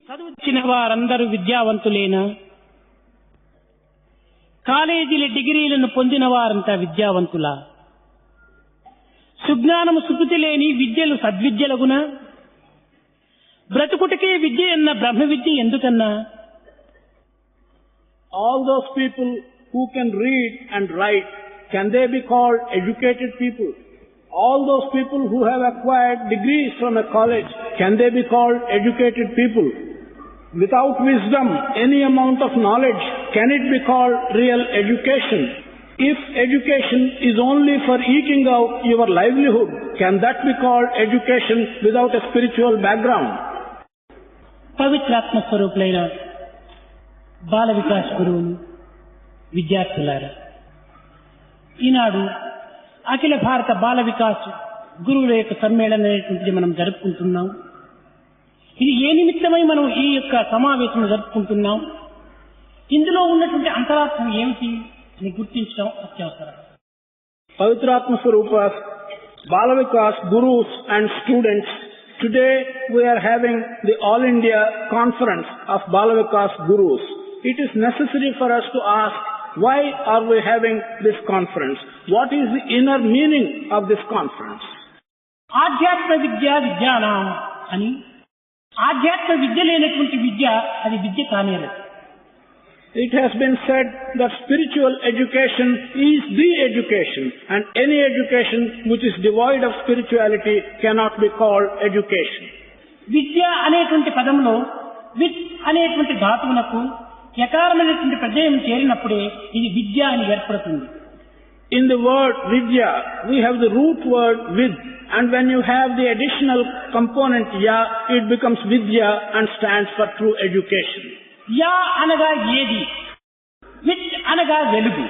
చదువుచిన వారందరూ విద్యావంతులేనా? కాలేజీల డిగ్రీలను పొందిన వారంతా విద్యావంతులా? సుజ్ఞానము సుకృతి లేని విద్యలు సద్విద్యలగునా? బ్రతుకుటకే విద్య అన్న బ్రహ్మ విద్య ఎందుకన్నా? All those people who can read and write, can they be called educated people? All those people who have acquired degrees from a college, can they be called educated people? Without wisdom, any amount of knowledge, can it be called real education? If education is only for eking out your livelihood, can that be called education without a spiritual background? పవిత్రాత్మ స్వరూపులైన బాల వికాస్ గురువులు, విద్యార్థులారా, ఈనాడు అఖిల భారత బాల వికాస్ గురువుల యొక్క సమ్మేళనం అనేటువంటిది మనం జరుపుకుంటున్నాం. ఇది ఏ నిమిత్తమై మనం ఈ యొక్క సమావేశం జరుపుకుంటున్నాం, ఇందులో ఉన్నటువంటి అంతరార్థం ఏమిటి అని గుర్తించడం అత్యవసరం. Pavitratma Swarupas, Bala Vikas, Gurus and students, today we are having the All India Conference of Bala Vikas Gurus. It is necessary for us to ask, why are we having this conference? What is the inner meaning of this conference? ఆధ్యాత్మ విద్య విజ్ఞానం అని, ఆధ్యాత్మ విద్య లేనటువంటి విద్య అది విద్య కానేరదు. It has been said that spiritual education is the education, and any education which is devoid of spirituality cannot be called education. విద్య అనేటువంటి పదంలో with అనేటువంటి ధాతువులకు యకారమైనటువంటి ప్రత్యయం చేరినప్పుడే ఇది విద్య అని ఏర్పడుతుంది. In the word vidya, we have the root word vid, and when you have the additional component ya, it becomes vidya and stands for true education. Yeah అనగా ఏది, with అనగా వెలుగు.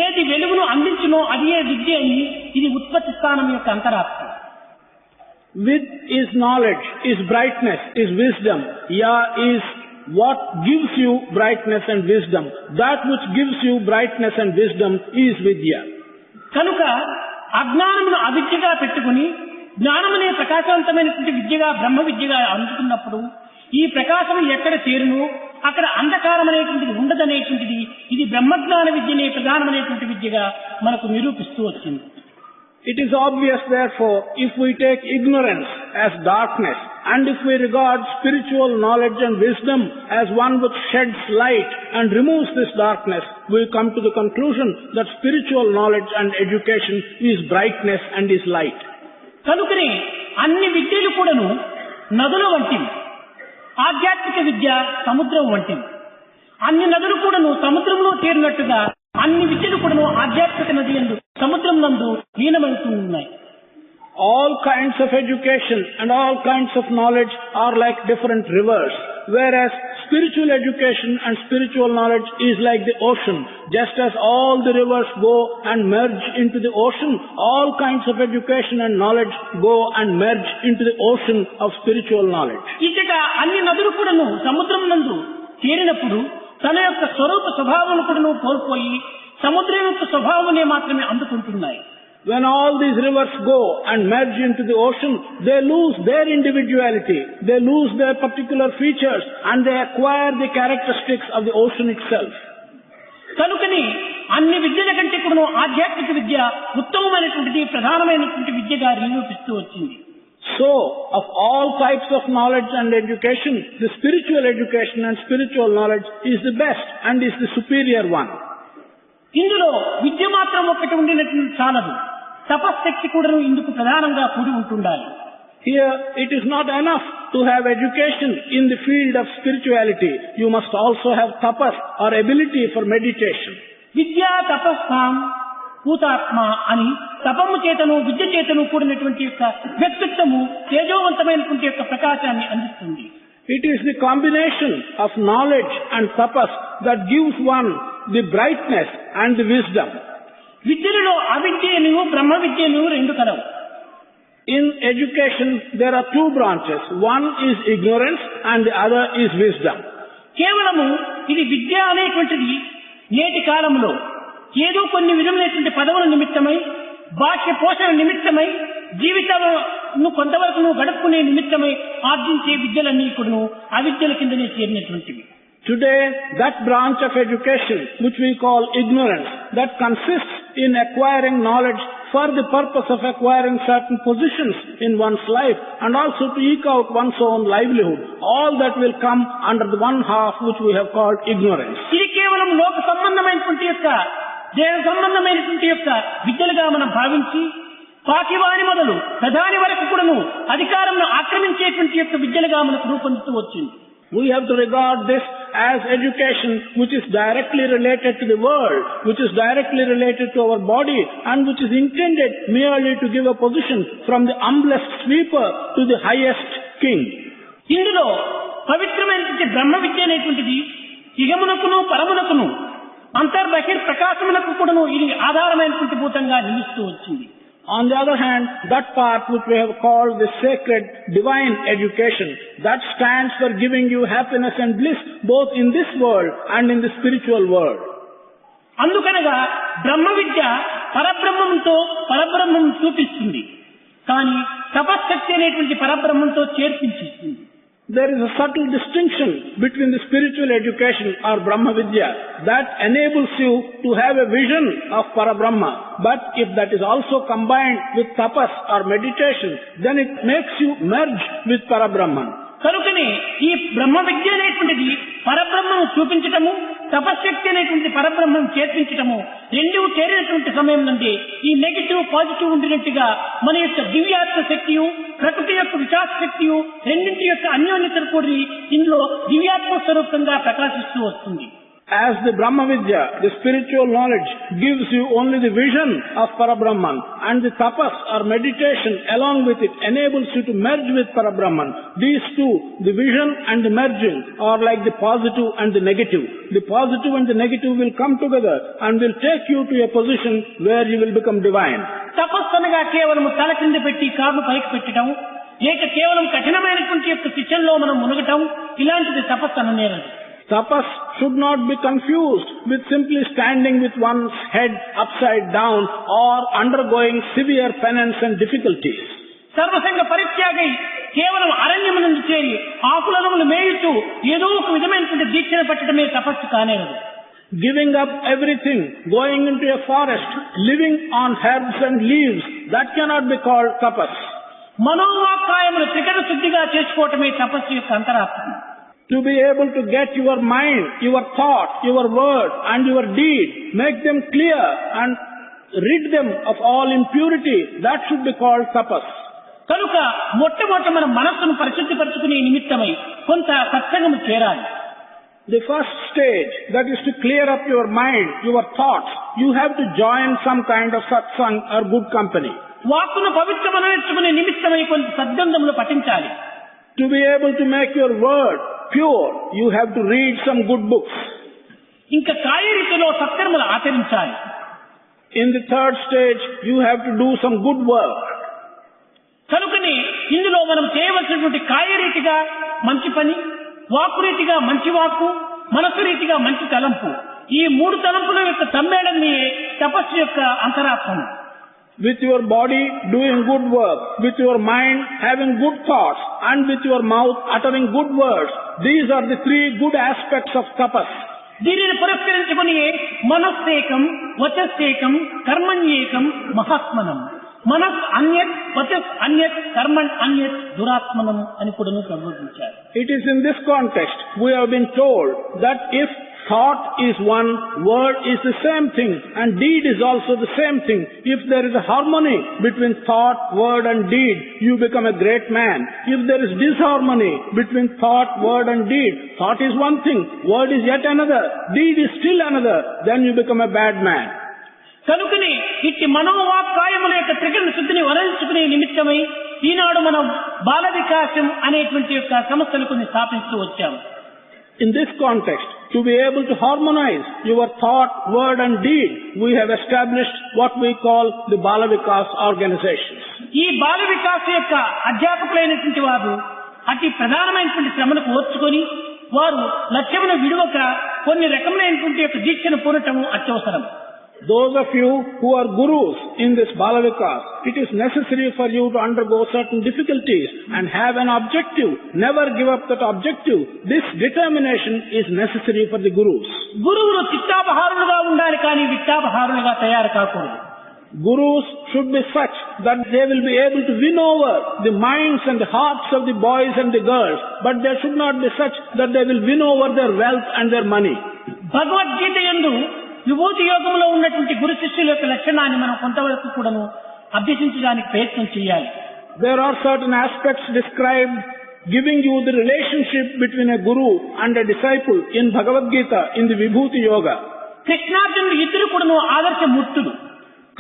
ఏది వెలుగును అందించునో అది ఏ విద్య అని, ఇది ఉత్పత్తి స్థానం యొక్క అంతరార్థం. Vid is knowledge, is brightness, is wisdom. Ya is what gives you brightness and wisdom. That which gives you brightness and wisdom is vidya. కనుక అజ్ఞానమును అవిద్యగా పెట్టుకుని జ్ఞానమనే ప్రకాశవంతమైనటువంటి విద్యగా బ్రహ్మ విద్యగా అందుకున్నప్పుడు ఈ ప్రకాశం ఎక్కడ చేరును అక్కడ అంధకారం అనేటువంటిది ఉండదనేటువంటిది ఇది బ్రహ్మజ్ఞాన విద్యనే ప్రధానమైనటువంటి విద్యగా మనకు నిరూపిస్తూ వచ్చింది. It is obvious therefore, if we take ignorance as darkness, and if we regard spiritual knowledge and wisdom as one which sheds light and removes this darkness, we come to the conclusion that spiritual knowledge and education is brightness and is light. కనుకనే అన్ని విద్యలు కూడాను నదుల వంటివి, ఆధ్యాత్మిక విద్య సముద్రం వంటివి. అన్ని నదులు కూడాను సముద్రంలో చేరినట్టుగా అన్ని విద్యలు కూడాను ఆధ్యాత్మిక నది యందు సముద్రం నందు లీనమవుతూ ఉన్నాయి. All kinds of education and all kinds of knowledge are like different rivers, whereas spiritual education and spiritual knowledge is like the ocean. Just as all the rivers go and merge into the ocean, all kinds of education and knowledge go and merge into the ocean of spiritual knowledge. ఇచ్చట అన్ని నదులు కూడాను సముద్రం నందు చేరినప్పుడు తన యొక్క స్వరూప స్వభావం కూడాను కోల్పోయి సముద్రం యొక్క స్వభావమునే మాత్రమే అందుకుంటున్నాయి. When all these rivers go and merge into the ocean, they lose their individuality, they lose their particular features, and they acquire the characteristics of the ocean itself. కనుకని అన్ని విద్యల కంటే కూడా ఆధ్యాత్మిక విద్య ఉత్తమమైనటువంటిది, ప్రధానమైనటువంటి విద్యగా నిరూపిస్తూ వచ్చింది. So, of all types of knowledge and education, the spiritual education and spiritual knowledge is the best and is the superior one. ఇందులో విద్య మాత్రం ఒక్కటి ఉండినటువంటి చాలదు, తపశక్తి కూడా ఇందుకు ప్రధానంగా కూడి ఉంటుండాలి. Here, it is not enough to have education in the field of spirituality. You must also have tapas or ability for meditation. విద్యా తపస్సాం భూతాత్మ అని తపము చేతను విద్య చేతను కూడినటువంటి యొక్క వ్యక్తిత్వము తేజోవంతమైనటువంటి యొక్క ప్రకాశాన్ని అందిస్తుంది. It is the combination of knowledge and tapas that gives one the brightness and the wisdom. విద్యలలో అవిద్యను బ్రహ్మ విద్యను రెండు కలవు. In education there are two branches. One is ignorance and the other is wisdom. కేవలము ఇది విద్య అనేటువంటిది నేటి కాలంలో ఏదో కొన్ని విధమైనటువంటి పదవుల నిమిత్తమై, బాహ్య పోషణ నిమిత్తమై, జీవితాలను కొంతవరకు గడుపుకునే నిమిత్తమై ఆర్జించే విద్యలన్నీ కూడా అవిద్యల కిందనే చేరినటువంటివి. Today, that branch of education which we call ignorance, that consists in acquiring knowledge for the purpose of acquiring certain positions in one's life and also to eke out one's own livelihood, all that will come under the one half which we have called ignorance. ఇది కేవలం లోక సంబంధమైనటువంటి యొక్క దేహ సంబంధమైనటువంటి యొక్క విద్యలుగా మనం భావించి పాకివాని మొదలు ప్రధాని వరకు కూడాను అధికారంను ఆక్రమించేటువంటి యొక్క విద్యలుగా మనకు రూపొందుతూ వచ్చింది. We have to regard this as education which is directly related to the world, which is directly related to our body, and which is intended merely to give a position from the humblest sweeper to the highest king. ఇందులో పవిత్రమైనటువంటి బ్రహ్మ విద్య అనేటువంటిది ఇహమునకును పరమునకును అంతర్బహిర్ ప్రకాశమునకు కూడాను ఇది ఆధారమైనటువంటి భూతంగా నిలుస్తూ వచ్చింది. On the other hand, that part which we have called the sacred divine education, that stands for giving you happiness and bliss both in this world and in the spiritual world. అందుకనగా బ్రహ్మ విద్య పరబ్రహ్మంతో పరబ్రహ్మం చూపిస్తుంది, కానీ తపశక్తి అనేటువంటి పరబ్రహ్మంతో చేర్పించిస్తుంది. There is a subtle distinction between the spiritual education or Brahma Vidya that enables you to have a vision of Parabrahma. But if that is also combined with tapas or meditation, then it makes you merge with Parabrahman. కనుకనే ఈ బ్రహ్మ విద్య అనేటువంటిది పరబ్రహ్మను చూపించటము, తపశక్తి అనేటువంటి పరబ్రహ్మను చేర్పించటము రెండూ చేరినటువంటి సమయం నుండి ఈ negative positive ఉండినట్టుగా మన యొక్క దివ్యాత్మ శక్తియు ప్రకృతి యొక్క వికాస శక్తియు రెండింటి యొక్క అన్యోన్యతను కూడి ఇందులో దివ్యాత్మ స్వరూపంగా ప్రకాశిస్తూ వస్తుంది. As the Brahma Vidya, the spiritual knowledge, gives you only the vision of Parabrahman, and the tapas or meditation along with it enables you to merge with Parabrahman. These two, the vision and the merging, are like the positive and the negative. The positive and the negative will come together and will take you to a position where you will become divine. తపస్సు అనగా కేవలం తల కింద పెట్టి కాళ్ళు పైకి పెట్టడం, లేక కేవలం కఠినమైనటువంటి యొక్క శిక్షణలో మనం మునగటం, ఇలాంటిది తపస్సు అననేరదు. Tapas should not be confused with simply standing with one's head upside down or undergoing severe penance and difficulties. సర్వసంగ పరిత్యాగై కేవలం అరణ్యమునందు చేరి ఆకులనములు మేయుతూ ఏదో ఒక విధమైనటువంటి దీక్షను పట్టడమే తపస్సు కానేరదు. Giving up everything, going into a forest, living on herbs and leaves, that cannot be called tapas. మనోవాక్కాయములు త్రికరణ శుద్ధిగా చేసుకోవటమే తపస్సు యొక్క అంతరార్థం. To be able to get your mind, your thought, your word and your deed, make them clear and rid them of all impurity, that should be called tapas. కనుక మొట్టమొదట మన మనస్సును పరిశుద్ధిపరచుకునే నిమిత్తమై కొంత సత్సంగము చేరాలి. The first stage, that is to clear up your mind, your thoughts, you have to join some kind of satsang or good company. వాక్కును పవిత్రమనర్చుకునే నిమిత్తమై కొంత సద్గంధములు పఠించాలి. To be able to make your word pure, you have to read some good books. ఇంకా కార్యరీతిలో సత్కర్మలు ఆచరించాలి. In the third stage, you have to do some good work. కనుకనే ఇందులో మనం చేయవలసినటువంటి కార్యరీతిగా మంచి పని, వాక్కు రీతిగా మంచి వాక్కు, మనస్సు రీతిగా మంచి తలంపు, ఈ మూడు తలంపుల యొక్క సమ్మేళనమే తపస్సు యొక్క అంతరార్థం. With your body doing good work, with your mind having good thoughts, and with your mouth uttering good words, these are the three good aspects of tapas. దీనిని పురస్కరించుకుని మనస్సేకం, వచస్సేకం, కర్మణ్యేకం, మహాత్మనం. మనస్ అన్యత్, వచస్ అన్యత్, కర్మణ్ అన్యత్, దురాత్మనం అని కూడా ప్రబోధించారు. It is in this context we have been told that if thought is one, word is the same thing, and deed is also the same thing. If there is a harmony between thought, word and deed, you become a great man. If there is disharmony between thought, word and deed, thought is one thing, word is yet another, deed is still another, then you become a bad man. కనుకనే ఇట్టి మనోవాక్కాయముల యొక్క త్రికరణ శుద్ధిని వరించుకునే నిమిత్తమై ఈనాడు మనం బాల వికాసం అనేటువంటి యొక్క సంస్థలు కొన్ని స్థాపిస్తూ వచ్చాము. In this context, to be able to harmonize your thought, word and deed, we have established what we call the Bala Vikas organizations. ఈ బాల వికాస యొక్క అధ్యాపకులైనటువంటి వారు అతి ప్రధానమైనటువంటి శ్రమను ఓర్చుకొని వారు లక్ష్యమును విడువక కొన్ని రకములైనటువంటి యొక్క దీక్షను పూనటము అత్యవసరం. Those of you who are gurus in this Bala Vikas, it is necessary for you to undergo certain difficulties and have an objective. Never give up that objective. This determination is necessary for the gurus. గురువులు చిత్తాపహారులుగా ఉండాలి కానీ విత్తాపహారులుగా తయారు కాకూడదు. Gurus should be such that they will be able to win over the minds and the hearts of the boys and the girls, but they should not be such that they will win over their wealth and their money. Bhagavad Gita యందు విభూతి యోగంలో ఉన్నటువంటి గురు శిష్యుల యొక్క లక్షణాన్ని మనం కొంతవరకు కూడాను అభ్యసించడానికి ప్రయత్నం చేయాలి. There are certain aspects described giving you the relationship between a guru and a disciple in Bhagavad Gita in the Vibhuti Yoga. కృష్ణార్జునుడు ఇద్దరు కూడాను ఆదర్శమూర్తులు.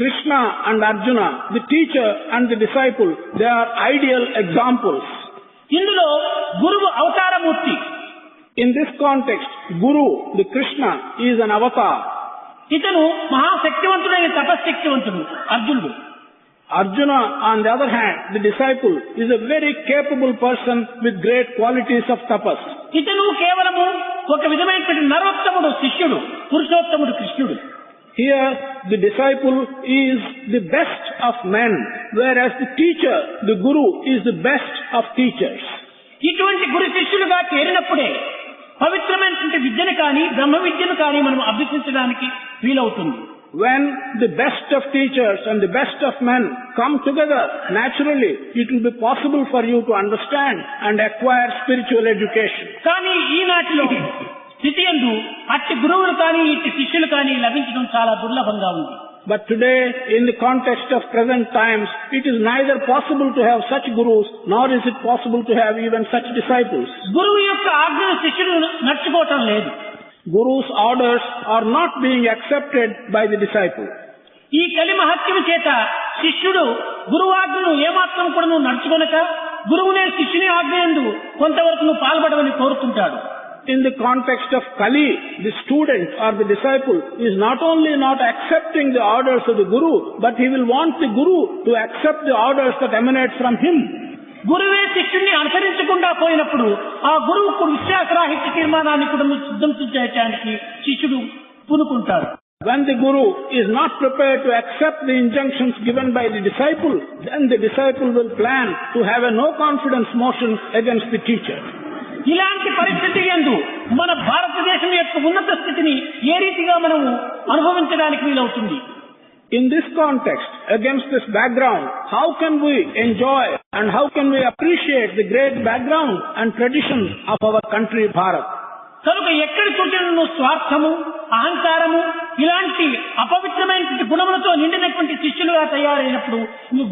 Krishna and Arjuna, the teacher and the disciple, they are ideal examples. ఇందులో గురువు అవతారమూర్తి. In this context, Guru, the Krishna, is an avatar. ఇతను మహాశక్తివంతుడైన తపశక్తివంతుడు అర్జునుడు. Arjuna, on the other hand, the disciple, is a very capable person with great qualities of tapas. ఇతను కేవలము ఒక విధమైనటువంటి నరోత్తముడు శిష్యుడు, పురుషోత్తముడు కృష్ణుడు. Here, the disciple is the best of men, whereas the teacher, the Guru, is the best of teachers. ఇటువంటి గురు శిష్యులుగా చేరినప్పుడే పవిత్రమైనటువంటి విద్యను కానీ బ్రహ్మ విద్యను కానీ మనం అభ్యసించడానికి వీలవుతుంది. When the best of teachers and the best of men come together, naturally, it will be possible for you to understand and acquire spiritual education. కానీ ఈనాటిలో స్థితి యందు అట్టి గురువులు కానీ ఇట్టి శిష్యులు కానీ లభించడం చాలా దుర్లభంగా ఉంది. But today, in the context of present times, it is neither possible to have such gurus, nor is it possible to have even such disciples. గురువు యొక్క ఆజ్ఞను శిష్యుడు నడుచుకోవటం లేదు. Guru's orders are not being accepted by the disciple. ఈ కలి మహత్యము చేత శిష్యుడు గురువాజ్ఞను ఏమాత్రం కూడా నడుచుకొనక గురువునే శిష్యుని ఆజ్ఞయందు కొంతవరకు పాల్పడమని కోరుతుంటాడు. In the context of Kali, the student or the disciple is not only not accepting the orders of the Guru, but he will want the Guru to accept the orders that emanate from him. గురువే శిష్యుణ్ణి అనుసరించకుండా పోయినప్పుడు ఆ గురువుకు విశ్వాసరాహిత్య తీర్మానాన్ని కూడా సిద్ధం చేయడానికి శిష్యుడు పూనుకుంటాడు. When the Guru is not prepared to accept the injunctions given by the disciple, then the disciple will plan to have a no confidence motion against the teacher. ఇలాంటి పరిస్థితి యందు మన భారతదేశం యొక్క ఉన్నత స్థితిని ఏ రీతిగా మనము అనుభవించడానికి వీలవుతుంది? In this context, against this background, how can we enjoy and how can we appreciate the great background and traditions of our country, Bharat? కనుక ఎక్కడి చూచినను స్వార్థము, అహంకారము ఇలాంటి అపవిత్రమైన గుణములతో నిండినటువంటి శిష్యులుగా తయారైనప్పుడు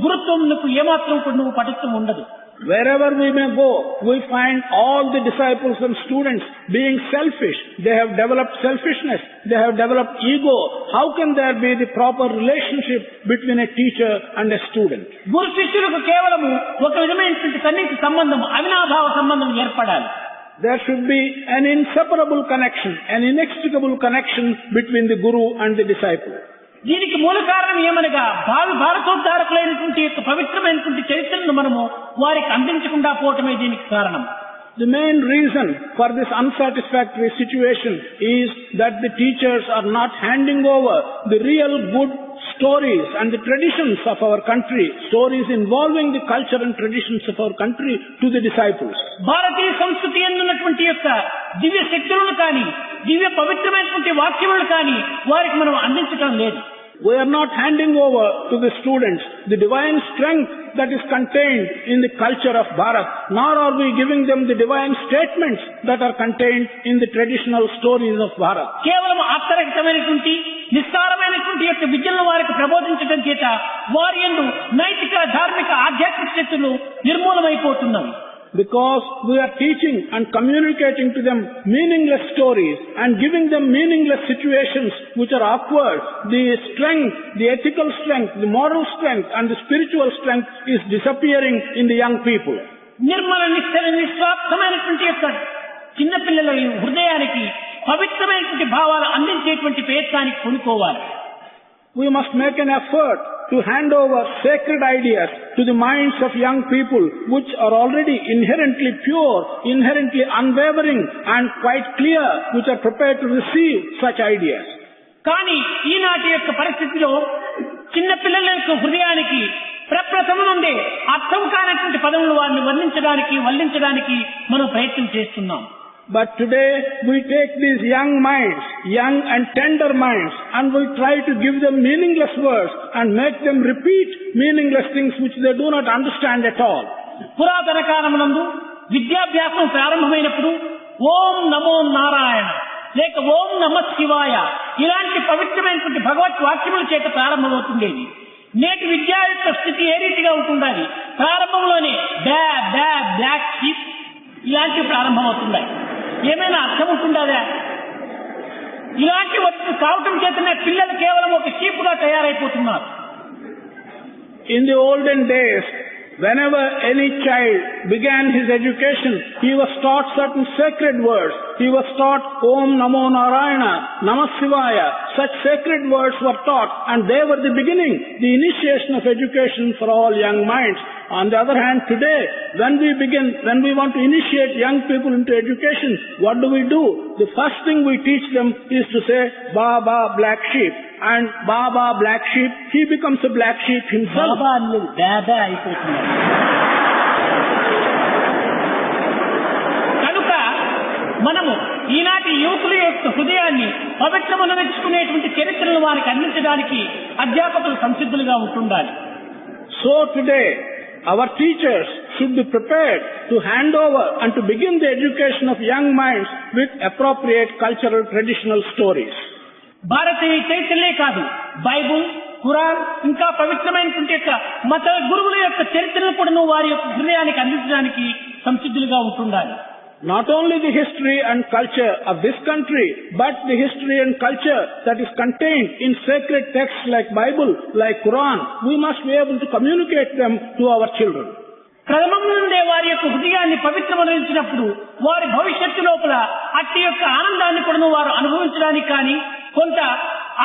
గురుత్వమునకు ఏమాత్రం కూడా పటుత్వం ఉండదు. Wherever we may go, we find all the disciples and students being selfish. They have developed selfishness. They have developed ego. How can there be the proper relationship between a teacher and a student? గురు శిష్యులకు కేవలము ఒక విధమైనటువంటి సన్నిహిత సంబంధం, అవినాభావ సంబంధం ఏర్పడాలి. There should be an inseparable connection, an inextricable connection between the Guru and the disciple. దీనికి మూల కారణం ఏమనగా భావి భారతోద్ధారకులైనటువంటి యొక్క పవిత్రమైనటువంటి చరిత్రను మనము వారికి అందించకుండా పోవటమే దీనికి కారణం. The main reason for this unsatisfactory situation is that the teachers are not handing over the real good stories and the traditions of our country, stories involving the culture and traditions of our country, to the disciples. భారతీయ సంస్కృతి ఎందున్నటువంటి యొక్క దివ్య శక్తులను కానీ దివ్య పవిత్రమైనటువంటి వాక్యములను కానీ వారికి మనం అందించడం లేదు. We are not handing over to the students the divine strength that is contained in the culture of Bharat, nor are we giving them the divine statements that are contained in the traditional stories of Bharat. కేవలం అర్థరహితమైనటువంటి నిస్సారమైనటువంటి యొక్క విద్యలను వారికి ప్రబోధించడం చేత వారి యందు నైతిక, ధార్మిక, ఆధ్యాత్మిక శక్తులు నిర్మూలమైపోతున్నవి. Because we are teaching and communicating to them meaningless stories and giving them meaningless situations which are awkward, the strength, the ethical strength, the moral strength and the spiritual strength is disappearing in the young people. Nirmala నిశ్చల నిస్వార్థమైనటువంటి యొక్క చిన్నపిల్లల హృదయానికి పవిత్రమైనటువంటి భావాలు అందించేటువంటి ప్రయత్నానికి పూనుకోవాలి. We must make an effort to hand over sacred ideas to the minds of young people which are already inherently pure, inherently unwavering and quite clear, which are prepared to receive such ideas. కానీ ఈనాటి యొక్క పరిస్థితిలో చిన్న పిల్లల యొక్క హృదయానికి ప్రప్రథమ నుండి అర్థం కానటువంటి పదములు వారిని వల్లించడానికి మనం ప్రయత్నం చేస్తున్నాం. But today we take these young minds, young and tender minds, and we try to give them meaningless words and make them repeat meaningless things which they do not understand at all. పురాతన కాలమునందు విద్యాభ్యాసం ప్రారంభమైనప్పుడు ఓం నమో నారాయణ లేక ఓం నమ శివాయ ఇలాంటి పవిత్రమైనటువంటి భగవత్ వాక్యముల చేత ప్రారంభమవుతుండేది. నేటి విద్యా యొక్క స్థితి ఏ రీతిగా ఉంటుండాలి? ప్రారంభంలోనే బ్లాక్ షీప్ ఇలాంటివి ప్రారంభమవుతున్నాయి. ఏమైనా అర్థం ఉంటుందా? ఇలాంటి కావటం చేతనే పిల్లలు కేవలం ఒక షీప్ గా తయారైపోతున్నారు. In the olden days, whenever any child began his education, he was taught certain sacred words. He was taught Om Namo Narayana, Namah Shivaya. Such sacred words were taught, and they were the beginning, the initiation of education for all young minds. On the other hand, today, when we want to initiate young people into education, what do? The first thing we teach them is to say, Baba Black Sheep. And Baba Black Sheep, he becomes a black sheep himself. Baba Baba అయిపోతుంది. కనుక మనము ఈనాటి యువకుల యొక్క హృదయాన్ని పవిత్రమనర్చుకునేటువంటి చరిత్రను వారికి అందించడానికి అధ్యాపకులు సంసిద్ధులుగా ఉంటుండాలి. So today, our teachers should be prepared to hand over and to begin the education of young minds with appropriate cultural traditional stories. భారతీయ చైతన్యే కాదు, బైబుల్, ఖురాన్ ఇంకా పవిత్రమైనటువంటి యొక్క మత గురువుల యొక్క చరిత్రను కూడా వారి యొక్క హృదయానికి అందించడానికి సంసిద్ధులుగా ఉంటుండాలి. Not only the history and culture of this country, but the history and culture that is contained in sacred texts like Bible, like Quran, we must be able to communicate them to our children. ప్రథమం నుండే వారి యొక్క హృదయాన్ని పవిత్రమనించినప్పుడు వారి భవిష్యత్తు లోపల అట్టి యొక్క ఆనందాన్ని కూడా వారు అనుభవించడానికి కానీ కొంత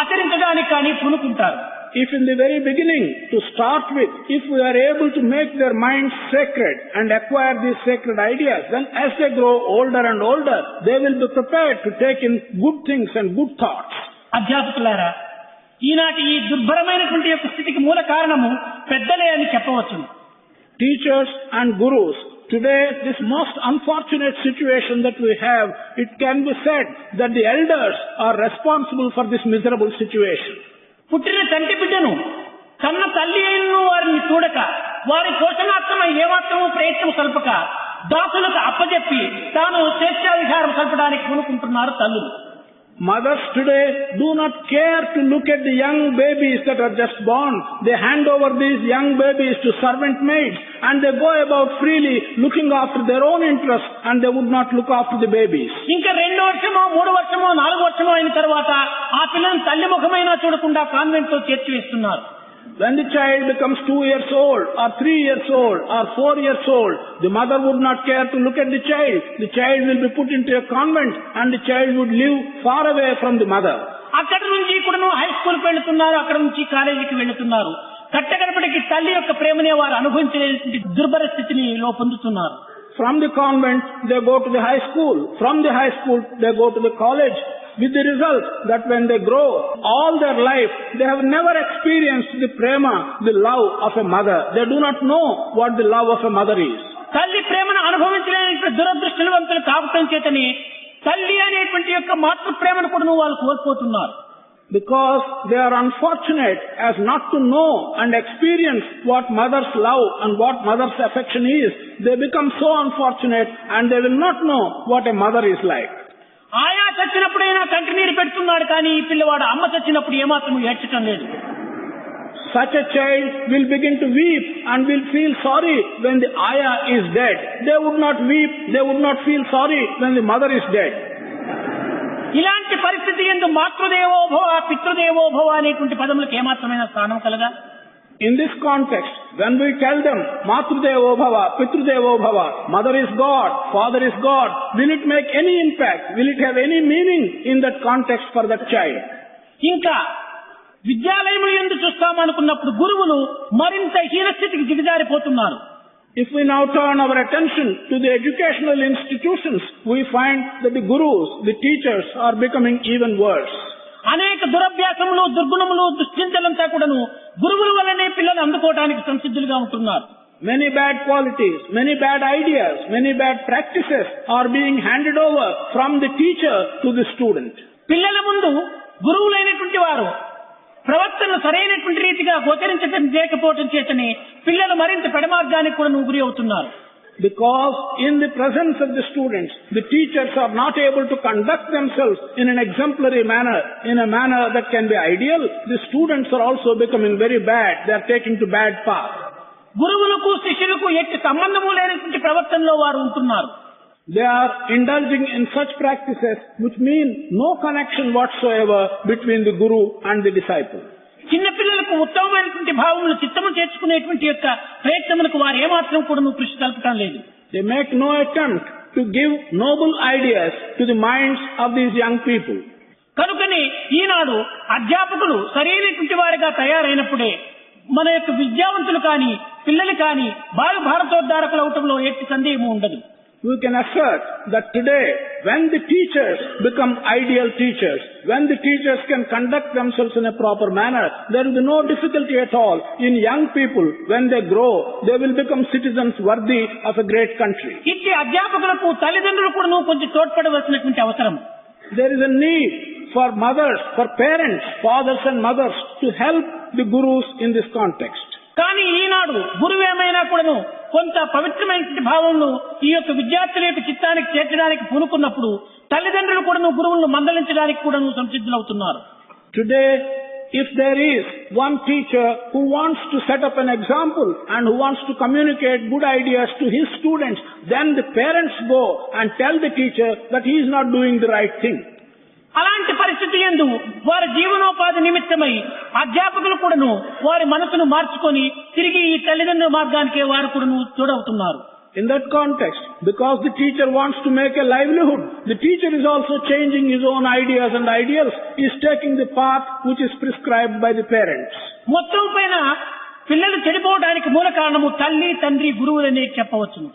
ఆచరించడానికి కానీ పూనుకుంటారు. If in the very beginning, to start with, if we are able to make their minds sacred and acquire these sacred ideas, then as they grow older and older, they will be prepared to take in good things and good thoughts. అధ్యాపకులారా, ఈనాటి ఈ దుర్భరమైనటువంటి యొక్క స్థితికి మూల కారణము పెద్దలే అని చెప్పవచ్చును. Teachers and gurus, today this most unfortunate situation that we have, it can be said that the elders are responsible for this miserable situation. పుట్టిన తండ్రి బిడ్డను కన్న తల్లి అయిన వారిని చూడక వారి పోషణార్థమై ఏమాత్రమూ ప్రయత్నం సల్పక దాసులకు అప్పజెప్పి తాను స్వేచ్ఛావిహారం సల్పడానికి పూనుకుంటున్నారు తల్లులు. Mothers today do not care to look at the young babies that are just born. They hand over these young babies to servant maids and they go about freely looking after their own interests and they would not look after the babies. ఇంకా 2 వర్షమో 3 వర్షమో 4 వర్షమో అయిన తర్వాత ఆ పిల్లని తల్లి ముఖమైనా చూడకుండా convent లో చేర్చివేస్తున్నారు. When the child becomes 2 years old or 3 years old or 4 years old, the mother would not care to look at the child. The child will be put into a convent and the child would live far away from the mother. అక్కడి నుంచి కూడా high school కి వెళ్తున్నారు, అక్కడ నుంచి కాలేజీకి వెళ్తున్నారు. కట్టకడపటికి తల్లి యొక్క ప్రేమనే వారు అనుభవించలేని దుర్భర స్థితిని పొందుతున్నారు. From the convent they go to the high school. From the high school they go to the college. With the result that when they grow, all their life, they have never experienced the prema, the love of a mother. They do not know what the love of a mother is. తల్లి ప్రేమను అనుభవించలేని దురదృష్టవంతులు కావటం చేతని తల్లి అనేటువంటి యొక్క మాతృ ప్రేమను కూడా వాళ్ళు కోల్పోతున్నారు. Because they are unfortunate as not to know and experience what mother's love and what mother's affection is, they become so unfortunate and they will not know what a mother is like. ఆయా చచ్చినప్పుడైనా కంటి నీరు పెడుతున్నాడు, కానీ ఈ పిల్లవాడు అమ్మ చచ్చినప్పుడు ఏమాత్రం ఏడ్చటం లేదు. Such a child will begin to weep and will feel sorry when the ayah is dead. They would not weep, they would not feel sorry when the mother is dead. ఇలాంటి పరిస్థితి యందు మాతృదేవోభవ పితృదేవోభవ అనేటువంటి పదములకు ఏమాత్రమైన స్థానం కలగా? In this context, when we tell them Matrudevo Bhava, Pitrudevo Bhava, mother is God, father is God, will it make any impact? Will it have any meaning in that context for that child? ఇంకా విద్యాలయముల యందు చూస్తామనుకున్నప్పుడు గురువులు మరింత హీనస్థితికి దిగజారిపోతున్నారు. If we now turn our attention to the educational institutions, we find that the gurus, the teachers are becoming even worse. అనేక దురభ్యాసములు, దుర్గుణములు, దుశ్చింతలంతా కూడాను గురువుల వల్లనే పిల్లలు అందుకోవడానికి సంసిద్ధులుగా ఉంటున్నారు. Many bad qualities, many bad ideas, many bad practices are being handed over from the teacher to the student. పిల్లల ముందు గురువులైనటువంటి వారు ప్రవర్తన సరైనటువంటి రీతిగా గోచరించడం లేకపోవడం చేతనే పిల్లలు మరింత పెడమార్గానికి కూడా గురి అవుతున్నారు. Because in the presence of the students, the teachers are not able to conduct themselves in an exemplary manner, in a manner that can be ideal, the students are also becoming very bad. They are taking to bad path. గురువులకు శిష్యులకు ఎట్టి సంబంధము లేనటువంటి ప్రవర్తనలో వారు ఉంటున్నారు. They are indulging in such practices which mean no connection whatsoever between the guru and the disciple. చిన్న పిల్లలకు ఉత్తమమైనటువంటి భావములు చిత్తము చేర్చుకునేటువంటి యొక్క ప్రయత్నములకు వారు ఏమాత్రం కూడా కృషి కల్పటం లేదు. They make no attempt to give noble ideas to the minds of these young people. కనుకనే ఈనాడు అధ్యాపకులు సరైనటువంటి వారిగా తయారైనప్పుడే మన యొక్క విద్యావంతులు కానీ పిల్లలు కానీ బాగా భారతోద్ధారకులు అవటంలో ఎట్టి సందేహము ఉండదు. We can assert that today, when the teachers become ideal teachers, when the teachers can conduct themselves in a proper manner, there will be no difficulty at all in young people. When they grow, they will become citizens worthy of a great country. ఇట్టి అధ్యాపకులకు తల్లిదండ్రులు కూడా కొంచెం తోడ్పడవలసినటువంటి అవసరం. There is a need for mothers, for parents, fathers and mothers to help the gurus in this context. కానీ ఈనాడు గురువు ఏమైనా కూడాను కొంత పవిత్రమైనటువంటి భావంలో ఈ యొక్క విద్యార్థుల యొక్క చిత్తానికి చేర్చడానికి పూనుకున్నప్పుడు తల్లిదండ్రులు కూడాను గురువులను మందలించడానికి కూడాను సంసిద్ధులవుతున్నారు. Today, if there is one teacher who wants to set up an example and who wants to communicate good ideas to his students, then the parents go and tell the teacher that he is not doing the right thing. అలాంటి పరిస్థితి యందు వారి జీవనోపాధి నిమిత్తమై అధ్యాపకులు కూడాను వారి మనసును మార్చుకొని తిరిగి ఈ తల్లిదండ్రుల మార్గానికి వారు కూడాను తోడవుతున్నారు. In that context, because the teacher wants to make a livelihood, the teacher is also changing his own ideas and ideals. He is taking the path which is prescribed by the parents. మొత్తం పైన పిల్లలు చెడిపోవడానికి మూల కారణము తల్లి, తండ్రి, గురువులనే చెప్పవచ్చును.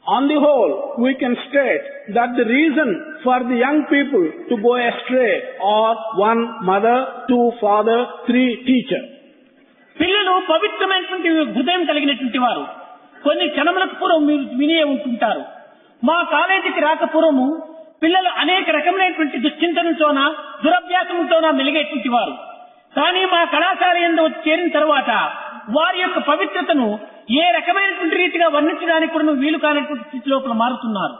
On the whole, we can state that the reason for the young people to go astray are 1 mother, 2 father, 3 teacher. పిల్లలు పవిత్రమైనటువంటి హృదయం కలిగినటువంటి వారు. కొన్ని క్షణములకు పూర్వం మీరు వినే ఉంటుంటారు, మా కాలేజీకి రాకపూర్వము పిల్లలు అనేక రకమైనటువంటి దుశ్చింతనతోన దురభ్యాసంతోన మెలిగేటువంటి వారు. కానీ మా కళాశాల యందు చేరిన తర్వాత వారి యొక్క పవిత్రతను ఏ రకమైనటువంటి రీతిగా వర్ణించడానికి కూడా వీలు కానటువంటి స్థితి లోపల మారుతున్నారు.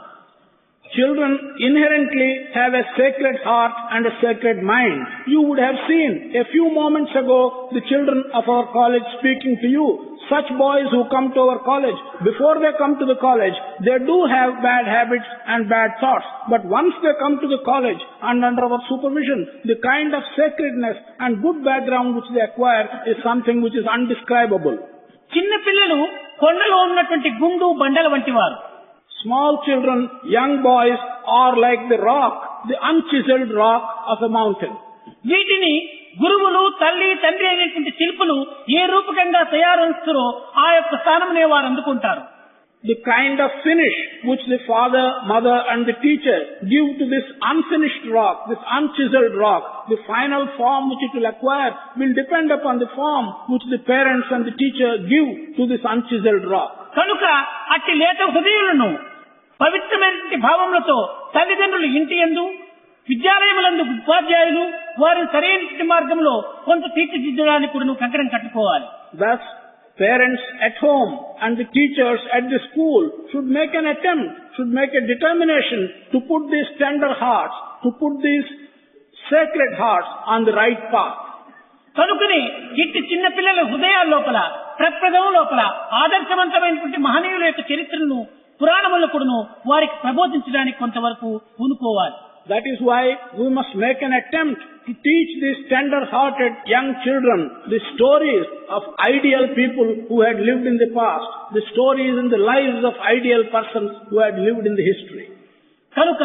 Children inherently have a sacred heart and a sacred mind. You would have seen a few moments ago the children of our college speaking to you. Such boys who come to our college, before they come to the college, they do have bad habits and bad thoughts. But once they come to the college and under our supervision, the kind of sacredness and good background which they acquire is something which is undescribable. చిన్న పిల్లలు కొండలో ఉన్నటువంటి గుండు బండల వంటి వారు. Small children, young boys are like the rock, the unchiseled rock of a mountain. వీటిని గురువులు, తల్లి, తండ్రి అనేటువంటి శిల్పులు ఏ రూపకంగా తయారుస్తారో ఆ యొక్క స్థానమునే వారు అందుకుంటారు. The kind of finish which the father, mother and the teacher give to this unfinished rock, this unchiseled rock, the final form which it will acquire will depend upon the form which the parents and the teacher give to this unchiseled rock. కనుక అట్టి లేత హృదయులను పవిత్రమైనటువంటి భావములతో తల్లిదండ్రులు ఇంటి యందు, విద్యాలయములందు ఉపాధ్యాయులు వారిని సరైన మార్గంలో కొంత తీర్చిదిద్దడానికి కూడా కంకణం కట్టుకోవాలి. Thus, parents at home and the teachers at the school should make an attempt, should make a determination to put these tender hearts, to put these sacred hearts on the right path. కనుకనే ఇట్టి చిన్న పిల్లల హృదయాల లోపల, ప్రప్రదం లోపల ఆదర్శవంతమైనటువంటి మహనీయుల యొక్క చరిత్రను, పురాణములను కూడాను వారికి ప్రబోధించడానికి కొంతవరకు పూనుకోవాలి. That is why we must make an attempt to teach these tender-hearted young children the stories of ideal people who had lived in the past, the stories in the lives of ideal persons who had lived in the history. కనుక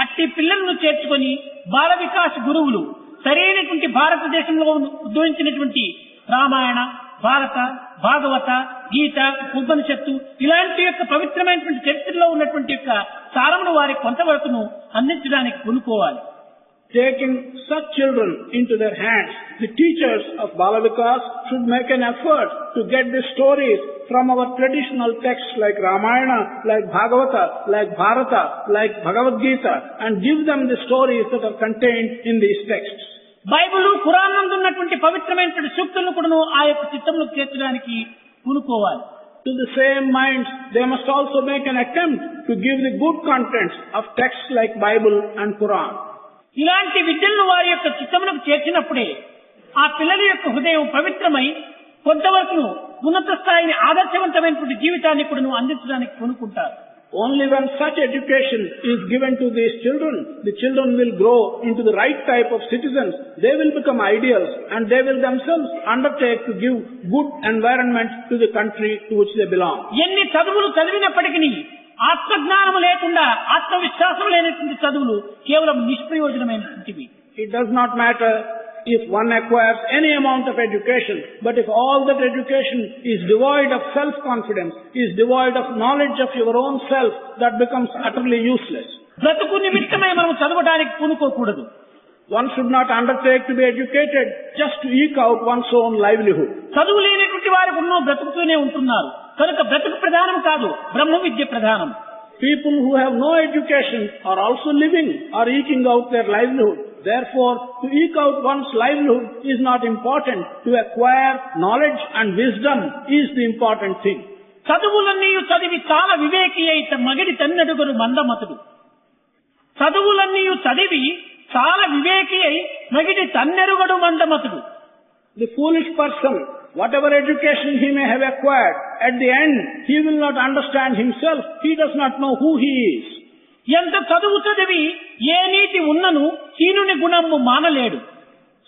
అట్టి పిల్లలను చేర్చుకొని బాల వికాస్ గురువులు సరైనటువంటి భారతదేశంలో ఉద్భవించినటువంటి రామాయణ, భారత, భాగవత, గీత, ఉపనిషత్తు ఇలాంటి యొక్క పవిత్రమైనటువంటి చరిత్రలో ఉన్నటువంటి యొక్క సారమును వారికి కొంతవరకును అందించడానికి పూనుకోవాలి. Taking such children into their hands, the teachers of Bala Vikas should make an effort to get the stories from our traditional texts like Ramayana, like Bhagavata, like Bharata, like Bhagavad Gita, and give them the stories that are contained in these texts. Bible Quran నందు ఉన్నటువంటి పవిత్రమైనటువంటి సూక్తులను కూడాను ఆ యొక్క చిత్తంలో చేర్చడానికి పూనుకోవాలి. To the same minds, they must also make an attempt to give the good contents of texts like Bible and Quran. ఇలాంటి విద్యలను వారి యొక్క చిత్తములకు చేర్చినప్పుడే ఆ పిల్లల యొక్క హృదయం పవిత్రమై కొంతవరకు ఉన్నత స్థాయిని ఆదర్శవంతమైనటువంటి జీవితాన్ని కూడా అందించడానికి పూనుకుంటారు. Only when such education is given to these children, the children will grow into the right type of citizens. They will become ideals and they will themselves undertake to give good environment to the country to which they belong. ఎన్ని చదువులు చదివినప్పటికీ ఆత్మజ్ఞానం లేకుండా ఆత్మవిశ్వాసం లేనటువంటి చదువులు కేవలం నిష్ప్రయోజనమైనటువంటివి. It does not matter if one acquires any amount of education, but if all that education is devoid of self-confidence, is devoid of knowledge of your own self, that becomes utterly useless. బ్రతుకు నిమిత్తమై మనం చదవడానికి పూనుకోకూడదు. One should not undertake to be educated just to eke out one's own livelihood. చదువు లేనటువంటి వారు ఎన్నో బ్రతుకుతూనే ఉంటున్నారు. కనుక బ్రతుకు ప్రధానం కాదు, బ్రహ్మ విద్య ప్రధానం. People who have no education are also living or eking out their livelihood. Therefore, to eke out one's livelihood is not important. To acquire knowledge and wisdom is the important thing. చదువులన్నీ చదివి చాలా వివేకి అయితే మగిడి తన్నడుగురు మందమతుడు. చదువులన్నీ చదివి చాలా వివేకి అయి మగిడి తన్నెరుగడు మందమతుడు. The foolish person, whatever education he may have acquired, at the end he will not understand himself. He does not know who he is. ఎంత చదువు చదివి ఏ నీతి ఉన్నను హీనుని గుణము మానలేడు.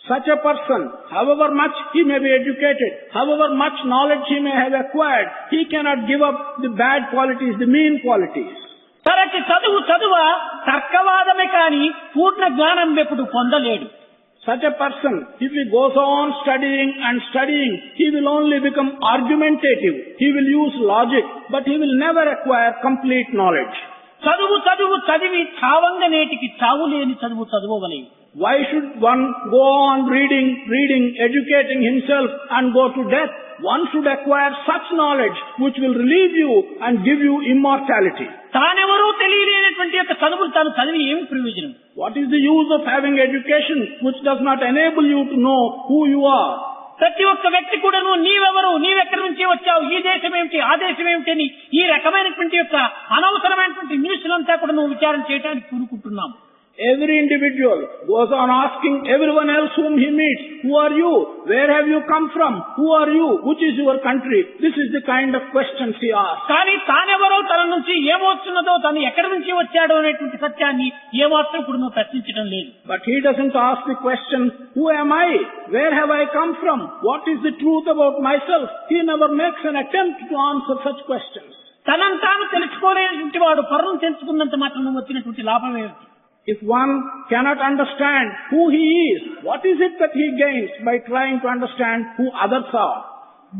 Such a person, however much he may be educated, however much knowledge he may have acquired, he cannot give up the bad qualities, the mean qualities. తరచి చదువు చదువ తర్కవాదమే కాని పూర్ణ జ్ఞానం ఎప్పుడు పొందలేడు. Such a person, if he goes on studying and studying, he will only become argumentative. He will use logic, but he will never acquire complete knowledge. చదువు చదువు చదివి చావంగ నేటికి చావు లేని చదువు చదువవలే. Why should one go on reading, educating himself and go to death? One should acquire such knowledge which will relieve you and give you immortality. తానెవరూ తెలియలేనటువంటి యొక్క చదువులు తాను చదివి ఏమి ప్రయోజనం? What is the use of having education which does not enable you to know who you are? ప్రతి ఒక్క వ్యక్తి కూడాను నీవెవరు, నీవెక్కడి నుంచి వచ్చావు, ఈ దేశం ఏమిటి, ఆ దేశం ఏమిటి అని ఈ రకమైనటువంటి యొక్క అనవసరమైనటువంటి న్యూస్లంతా కూడా నువ్వు విచారం చేయడానికి పూనుకుంటున్నాం. Every individual goes on asking everyone else whom he meets, who are you? Where have you come from? Who are you? Which is your country? This is the kind of questions he asks. కానీ తానెవరో, తన నుంచి ఏమొస్తున్నదో, తను ఎక్కడి నుంచి వచ్చాడో అనేటువంటి సత్యాన్ని ఏమాత్రం కూడా నువ్వు ప్రశ్నించడం లేదు. But he doesn't ask the question, who am I? Where have I come from? What is the truth about myself? He never makes an attempt to answer such questions. తనను తాను తెలుసుకోలేనటువంటి వాడు పరులను తెలుసుకున్నంత మాత్రం వచ్చినటువంటి లాభం ఏమిటి? If one cannot understand who he is, what is it that he gains by trying to understand who others are?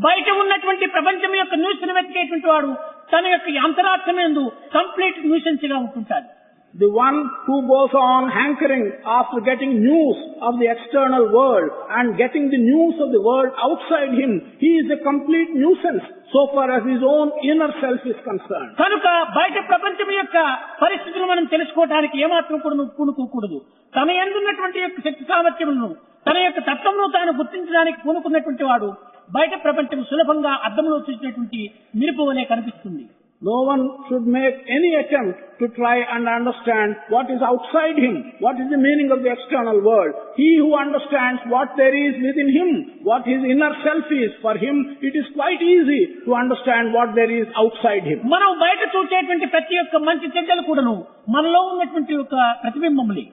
బయట ఉన్నటువంటి ప్రపంచం యొక్క న్యూస్ ని వెతికేటువంటి వాడు తన యొక్క అంతరాత్మయందు కంప్లీట్ న్యూసెన్స్ గా ఉంటుంటాడు. The one who goes on hankering after getting news of the external world and getting the news of the world outside him, he is a complete nuisance so far as his own inner self is concerned. కనుక బయట ప్రపంచం యొక్క పరిస్థితులు మనం తెలుసుకోవడానికి ఏమాత్రం కూడా నువ్వు పూనుకోకూడదు. తన యందున్నటువంటి యొక్క శక్తి సామర్థ్యములను, తన యొక్క తత్వమును తాను గుర్తించడానికి పూనుకున్నటువంటి వాడు బయట ప్రపంచం సులభంగా అద్దంలో చూసినటువంటి మిరుపు వలె కనిపిస్తుంది. No one should make any attempt to try and understand what is outside him, what is the meaning of the external world. He who understands what there is within him, what his inner self is, for him it is quite easy to understand what there is outside him. మనం బయట చూసేటువంటి ప్రతి ఒక్క మంచి చెడ్డలు కూడాను మనలో ఉన్నటువంటి ఒక ప్రతిబింబములే.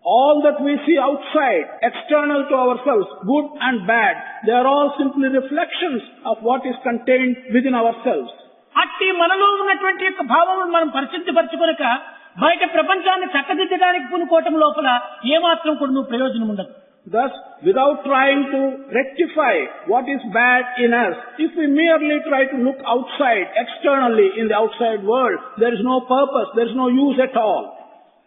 All that we see outside, external to ourselves, good and bad, they are all simply reflections of what is contained within ourselves. అట్టి మనలో ఉన్నటువంటి యొక్క భావములను మనం పరిశుద్ధపరచుకొనక బయట ప్రపంచాన్ని చక్కదిద్దడానికి పూనుకోవటం లోపల ఏమాత్రం కూడా ప్రయోజనం ఉండదు. Thus, without trying to rectify what is bad in us, if we merely try to look outside, externally in the outside world, there is no purpose, there is no use at all.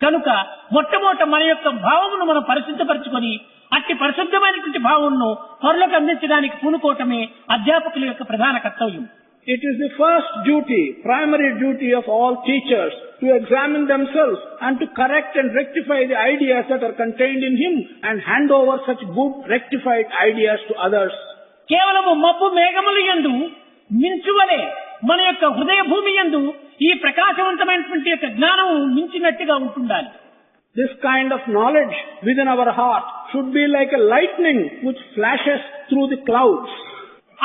కనుక మొట్టమొదట మన యొక్క భావమును మనం పరిశుద్ధపరచుకొని అట్టి పరిశుద్ధమైనటువంటి భావమును పరులకు అందించడానికి పూనుకోవటమే అధ్యాపకుల యొక్క ప్రధాన కర్తవ్యం. It is the first duty, primary duty of all teachers to examine themselves and to correct and rectify the ideas that are contained in him and hand over such good rectified ideas to others. కేవలము మబ్బు మేఘములు యందు మించువలే మన యొక్క హృదయ భూమి యందు ఈ ప్రకాశవంతమైనటువంటి యొక్క జ్ఞానము మించినట్టుగా ఉంటుండాలి. This kind of knowledge within our heart should be like a lightning which flashes through the clouds.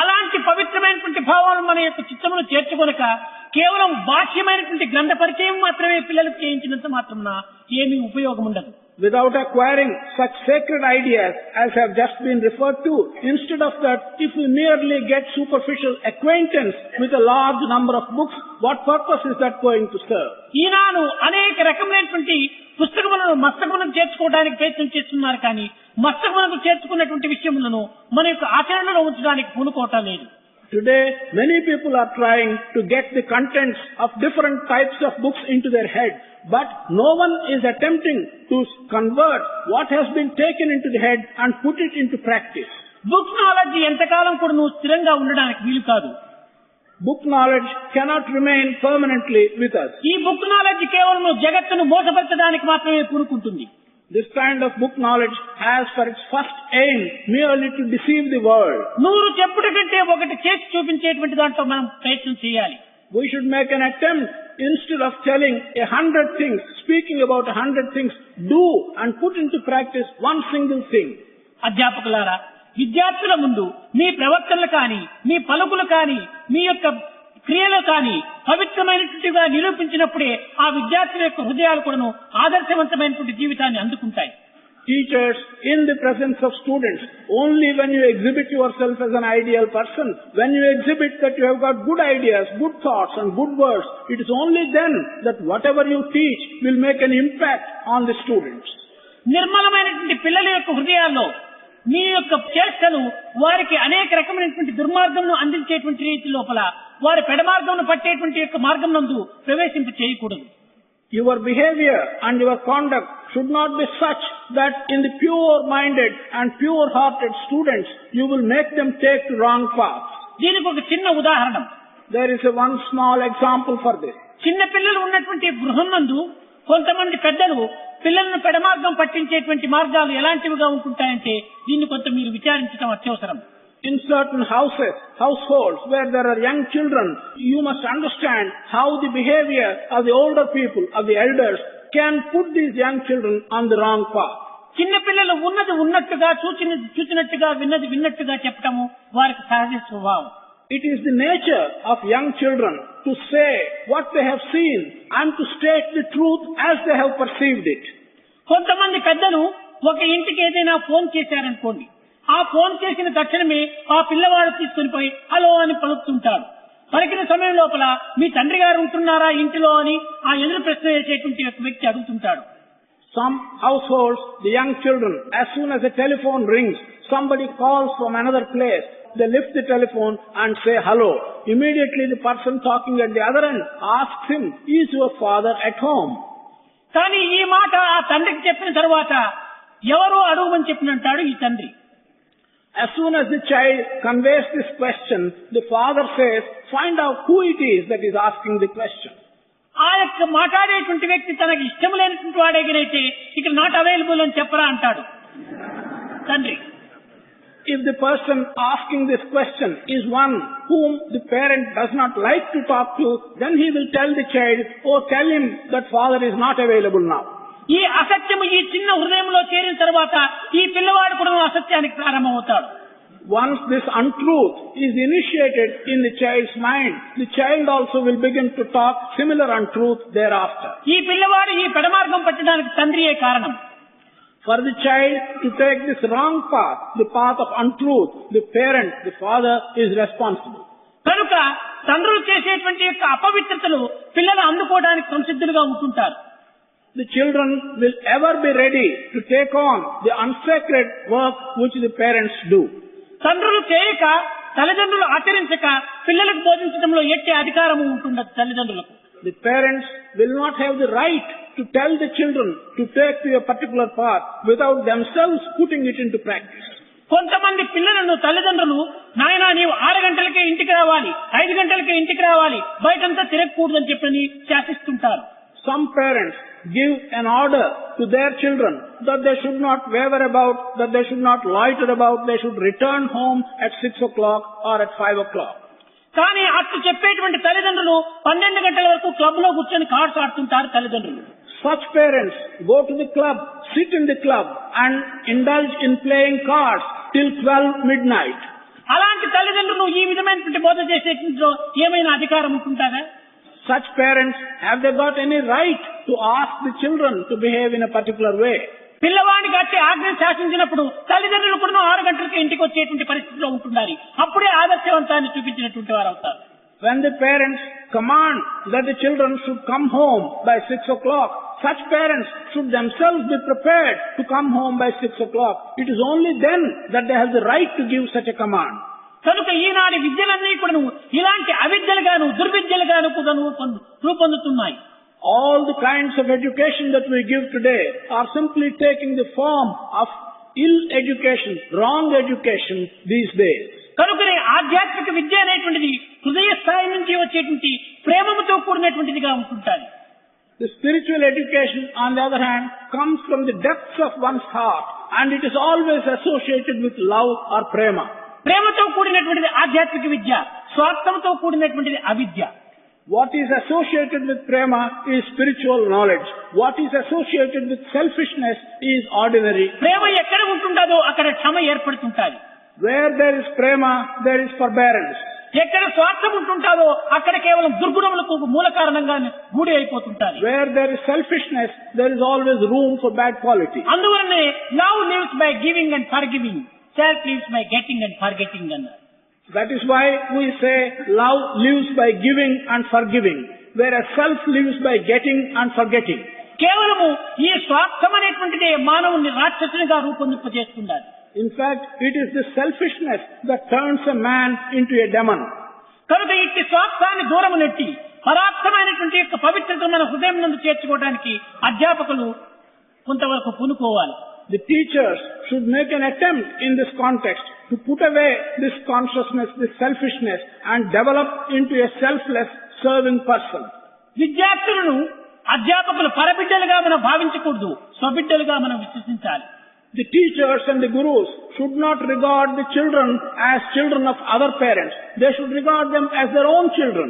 అలాంటి పవిత్రమైనటువంటి భావాలు మన యొక్క చిత్తమును చేర్చుకొనక కేవలం బాహ్యమైనటువంటి గ్రంథ పరిచయం మాత్రమే పిల్లలకు చేయించినంత మాత్రమున ఏమీ ఉపయోగం ఉండదు. Without acquiring such sacred ideas as have just been referred to, instead of that, if we merely get superficial acquaintance with a large number of books, what purpose is that going to serve? ఈనాడు అనేక రకమైనటువంటి పుస్తకములను మస్తకములకు చేర్చుకోవడానికి ప్రయత్నం చేస్తున్నారు, కానీ మస్తకములకు చేర్చుకున్నటువంటి విషయములను మన యొక్క ఆచరణలో ఉంచడానికి పూనుకోవటం లేదు. Today, many people are trying to get the contents of different types of books into their head, but no one is attempting to convert what has been taken into the head and put it into practice. Book knowledge ఎంతకాలం కూడా నువ్వు స్థిరంగా ఉండడానికి వీలు కాదు. Book knowledge cannot remain permanently with us. ఈ book knowledge కేవలం జగత్తును మోసపరచడానికి మాత్రమే పూనుకుంటుంది. This kind of book knowledge has for its first aim merely to deceive the world. 100 చెప్పుడు కంటే ఒకటి చేసి చూపించేటువంటి దాంట్లో మనం ప్రయత్నం చేయాలి. We should make an attempt, instead of telling 100 things, speaking about 100 things, do and put into practice one single thing. అధ్యాపకులారా, విద్యార్థుల ముందు మీ ప్రవర్తనలు కానీ, మీ పలుకులు కానీ, మీ యొక్క క్రియలు కానీ పవిత్రమైనట్టుగా నిరూపించినప్పుడే ఆ విద్యార్థుల యొక్క హృదయాలు కూడాను ఆదర్శవంతమైనటువంటి జీవితాన్ని అందుకుంటాయి. Teachers, in the presence of students, only when you exhibit yourself as an ideal person, when you exhibit that you have got good ideas, good thoughts and good words, it is only then that whatever you teach will make an impact on the students. నిర్మలమైనటువంటి పిల్లల యొక్క హృదయాల్లో మీ యొక్క చేష్టలు వారికి అనేక రకమైనటువంటి దుర్మార్గంను అందించేటువంటి రీతి లోపల వారి పెడమార్గంను పట్టేటువంటి యొక్క మార్గం నందు ప్రవేశింప చేయకూడదు. Your behavior and your conduct should not be such that in the pure-minded and pure-hearted students you will make them take the wrong path. దీనికి ఒక చిన్న ఉదాహరణ. There is one small example for this. చిన్న పిల్లలు ఉన్నటువంటి గృహం నందు కొంతమంది పెద్దలు పిల్లలను పెడమార్గం పట్టించేటువంటి మార్గాలు ఎలాంటివిగా ఉంటుంటాయంటే దీన్ని కొంత మీరు విచారించడం అత్యవసరం. In certain households where there are young children, you must understand how the behavior of the older people, of the elders, can put these young children on the wrong path. చిన్న పిల్లలు ఉన్నది ఉన్నట్టుగా, చూచినట్టుగా, విన్నది విన్నట్టుగా చెప్పటము వారికి సహజ స్వభావం. It is the nature of young children to say what they have seen and to state the truth as they have perceived it. కొంతమంది పెద్దలు ఒక ఇంటికి ఏదైనా ఫోన్ చేశారనుకోండి, ఆ ఫోన్ చేసిన తక్షణమే ఆ పిల్లవాడు తీసుకుని పోయి హలో అని పలుకుతుంటాడు. పలికిన సమయం లోపల మీ తండ్రి గారు ఉంటున్నారా ఇంటిలో అని ఆ ఎదురు ప్రశ్న వేసేటువంటి ఒక వ్యక్తి అడుగుతుంటాడు. Some households, the young children, as soon as the telephone rings, somebody calls from another place. They lift the telephone and say hello. Immediately the person talking at the other end asks him, is your father at home? కానీ ఈ మాట ఆ తండ్రికి చెప్పిన తర్వాత ఎవరో అడుగుమని చెప్పినంటాడు ఈ తండ్రి. As soon as the child conveys this question, the father says, find out who it is that is asking the question. ఆ యొక్క మాట్లాడేటువంటి వ్యక్తి తనకి ఇష్టం లేనటువంటి వాడేగినైతే ఇక్కడ నాట్ అవైలబుల్ అని చెప్పరా అంటాడు తండ్రి. If the person asking this question is one whom the parent does not like to talk to, then he will tell the child, or tell him that father is not available now. ఈ అసత్యము ఈ చిన్న హృదయంలో చేరిన తర్వాత ఈ పిల్లవాడు కూడా అసత్యానికి ప్రారంభమవుతాడు. Once this untruth is initiated in the child's mind, the child also will begin to talk similar untruth thereafter. ఈ పిల్లవాడు ఈ పెడమార్గం పట్టడానికి తండ్రియే కారణం. For the child to take this wrong path, the path of untruth, the parent, the father is responsible. కనుక తండ్రులు చేసేటువంటి యొక్క అపవిత్రతలు పిల్లలు అందుకోవడానికి సంసిద్ధులుగా ఉంటుంటారు. The children will ever be ready to take on the unsacred work which the parents do. తండ్రులు చేయక తల్లిదండ్రులు ఆచరించక పిల్లలకు బోధించడంలో ఎట్టి అధికారము ఉంటుండదు తల్లిదండ్రులకు. The parents will not have the right to tell the children to take to a particular path without themselves putting it into practice. కొంతమంది పిల్లలను తల్లిదండ్రులు నాయనా నీవు 6 గంటలకే ఇంటికి రావాలి, 5 గంటలకే ఇంటికి రావాలి, బయటంతా తిరగకూడదని చెప్పని శాసిస్తుంటారు. Some parents give an order to their children that they should not waver about, that they should not loiter about, they should return home at 6 o'clock or at 5 o'clock. కానీ అట్లు చెప్పేటువంటి తల్లిదండ్రులు 12 గంటల వరకు క్లబ్ లో కూర్చొని కార్డ్స్ ఆడుతుంటారు తల్లిదండ్రులు. Such parents go to the club, sit in the club and indulge in playing cards till 12 midnight. అలాంటి తల్లిదండ్రులు ఈ విధమైనటువంటి బోధ చేసేట్లో ఏమైనా అధికారం ఉంటుందా? Such parents, have they got any right to ask the children to behave in a particular way? పిల్లవాడికి వచ్చి ఆజ్ఞ శాసించినప్పుడు తల్లిదండ్రులు కూడా 6 గంటలకి ఇంటికి వచ్చేటువంటి పరిస్థితిలో ఉంటున్నారు. అప్పుడే ఆదర్శవంతాన్ని చూపించినటువంటి వారు అవుతారు. When the parents command that the children should come home by 6 o'clock, such parents should themselves be prepared to come home by 6 o'clock. It is only then that they have the right to give such a command. కనుక ఈనాటి విద్యలన్నీ కూడా ఇలాంటి అవిద్యలుగాను దుర్విద్యలుగాను కూడా రూపొందుతున్నాయి. All the kinds of education that we give today are simply taking the form of ill education, wrong education these days. కనుకనే ఆధ్యాత్మిక విద్య అనేటువంటిది హృదయ స్థాయి నుంచి వచ్చేటువంటి ప్రేమతో కూడినటువంటిదిగా ఉంటుంటాది. The spiritual education, on the other hand, comes from the depths of one's heart and it is always associated with love or prema. ప్రేమతో కూడినటువంటిది ఆధ్యాత్మిక విద్య, స్వార్థంతో కూడినటువంటిది అవిద్య. What is associated with prema is spiritual knowledge. What is associated with selfishness is ordinary. ప్రేమ ఎక్కడ ఉంటుందో అక్కడ క్షమ ఏర్పడుతుంటాది. Where there is prema, there is forbearance. ఎక్కడ స్వార్థం ఉంటుందో అక్కడ కేవలం దుర్గుణములకు మూల కారణంగా గూడి అయిపోతుంటారు. Where there is selfishness, there is always room for bad quality. అందువల్లనే love lives by giving and forgiving, self lives by getting and forgetting అన్నారు. That is why we say love lives by giving and forgiving, whereas self lives by getting and forgetting. కేవలము ఈ స్వార్థం అనేటువంటిదే మానవుని రాక్షసునిగా రూపొందింపజేస్తున్నారు. In fact, it is the selfishness that turns a man into a demon. కనుక ఇట్టి స్వార్థాన్ని దూరము నెట్టి పరార్థమైనటువంటి యొక్క పవిత్రతను మన హృదయం నందు చేర్చుకోవడానికి అధ్యాపకులు కొంతవరకు పూనుకోవాలి. The teachers should make an attempt in this context to put away this consciousness, this selfishness and develop into a selfless, serving person. విద్యార్థులను అధ్యాపకులు పరబిడ్డలుగా మనం భావించకూడదు, స్వబిడ్డలుగా మనం విశ్వసించాలి. The teachers and the gurus should not regard the children as children of other parents. They should regard them as their own children.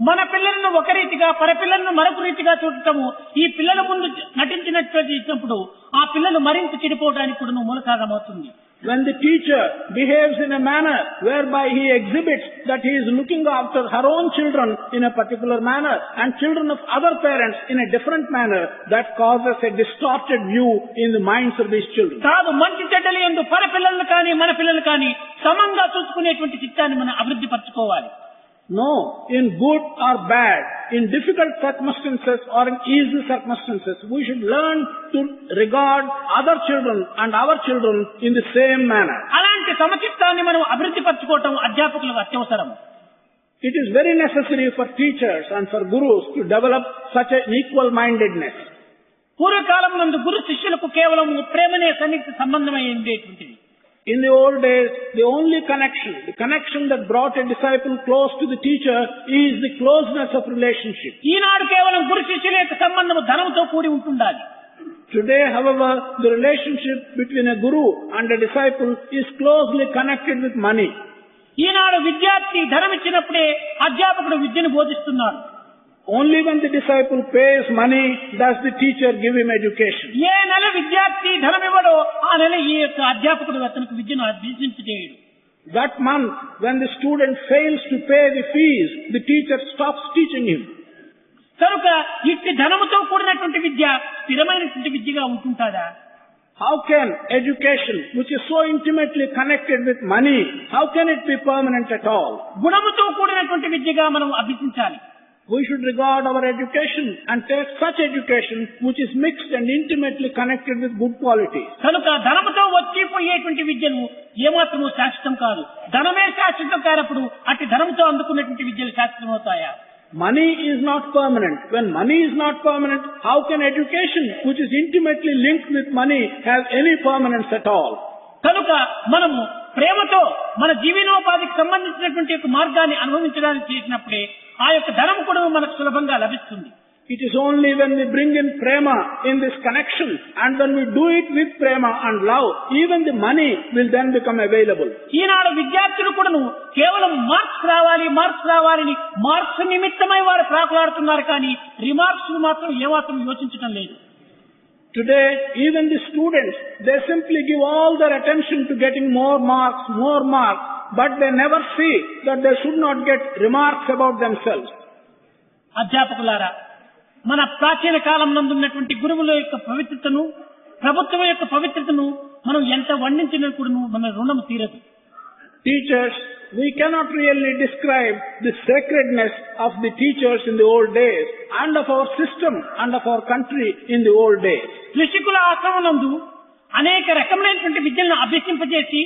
మన పిల్లలను ఒక రీతిగా పరపిల్లలను మరొక రీతిగా చూడటము ఈ పిల్లల ముందు నటించినప్పుడు ఆ పిల్లలు మరింత చెడిపోవడానికి కూడా మూల కారణమవుతుంది. When the teacher behaves in a manner whereby he exhibits that he is looking after her own children in a particular manner and children of other parents in a different manner, that causes a distorted view in the minds of these children. కాదు మంచి చెడ్డలు యందు పరపిల్లలను కానీ మన పిల్లలు కానీ సమంగా చూసుకునేటువంటి చిత్తాన్ని మనం అభివృద్ధి పరచుకోవాలి. No, in good or bad, in difficult circumstances or in easy circumstances, we should learn to regard other children and our children in the same manner. అలాంటి సమచిత్తాన్ని మనం అభివృద్ధి పరచుకోవటం అధ్యాపకులకు అత్యవసరం. It is very necessary for teachers and for gurus to develop such an equal-mindedness. పూర్వకాలం నందు గురు శిష్యులకు కేవలం ప్రేమనే సన్నిహిత సంబంధమై ఉండేటువంటిది. In the old days, the only connection, the connection that brought a disciple close to the teacher is the closeness of relationship. ఈనాడు కేవలం గురు శిష్యుల యొక్క సంబంధం ధనంతో కూడి ఉంటుండాలి. Today, however, the relationship between a guru and a disciple is closely connected with money. ఈనాడు విద్యార్థి ధనం ఇచ్చినప్పుడే అధ్యాపకుడు విద్యను బోధిస్తున్నాడు. Only when the disciple pays money does the teacher give him education. ఏ నెల విద్యార్థి ధనం ఇవ్వడో ఆ నెల ఈ యొక్క అధ్యాపకుడు అతనికి విద్యను అభ్యసించలేడు. That month, when the student fails to pay the fees, the teacher stops teaching him. కనుక ఇట్టి ధనముతో కూడినటువంటి విద్య స్థిరమైనటువంటి విద్యగా ఉంటుందా? How can education, which is so intimately connected with money, how can it be permanent at all? గుణముతో కూడినటువంటి విద్యగా మనం అభ్యసించాలి. We should regard our education and take such education which is mixed and intimately connected with good qualities. కనుక ధనముతో వచ్చిపోయేటువంటి విద్యను ఏమాత్రము శాశ్వతం కాదు. ధనమే శాశ్వతం కానప్పుడు అట్టి ధనముతో అందుకున్నటువంటి విద్యలు శాశ్వతం అవుతాయా? Money is not permanent. When money is not permanent, how can education, which is intimately linked with money, have any permanence at all? కనుక మనము ప్రేమతో మన జీవనోపాధికి సంబంధించినటువంటి యొక్క మార్గాన్ని అనుభవించడానికి చేసినప్పుడే ఆ యొక్క ధనం కూడా మనకు సులభంగా లభిస్తుంది. It is only when we bring in prema in this connection and when we do it with prema and love, even the money will then become available. ఈనాడు విద్యార్థులు కూడాను కేవలం మార్క్స్ రావాలని మార్క్స్ నిమిత్తమై వారు ప్రాకులాడుతున్నారు, కానీ రిమార్క్స్ మాత్రం ఏమాత్రం యోచించడం లేదు. Today, even the students, they simply give all their attention to getting more marks, but they never see that they should not get remarks about themselves. అధ్యాపకులారా, మన ప్రాచీన కాలం నందున్నటువంటి గురువుల యొక్క పవిత్రతను, ప్రభుత్వం యొక్క పవిత్రతను మనం ఎంత వర్ణించినా కూడా మన రుణం తీరదు. Teachers, we cannot really describe the sacredness of the teachers in the old days and of our system and of our country in the old days. ఋషికుల ఆశ్రమం నందు అనేక రకములైనటువంటి విద్యలను అభ్యసింపజేసి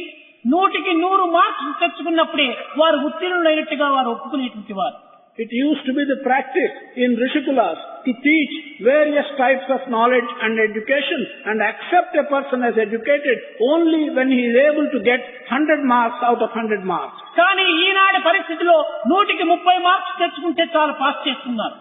100కి 100 మార్క్స్ తెచ్చుకున్నప్పుడే వారు ఉత్తీర్ణులైనట్టుగా వారు ఒప్పుకునేటువంటి వారు. It used to be the practice in Rishikulas to teach various types of knowledge and education and accept a person as educated only when he is able to get 100 marks out of 100 marks. కానీ ఈనాటి పరిస్థితిలో 100కి 30 marks తెచ్చుకుంటే చాలా pass చేస్తున్నారు.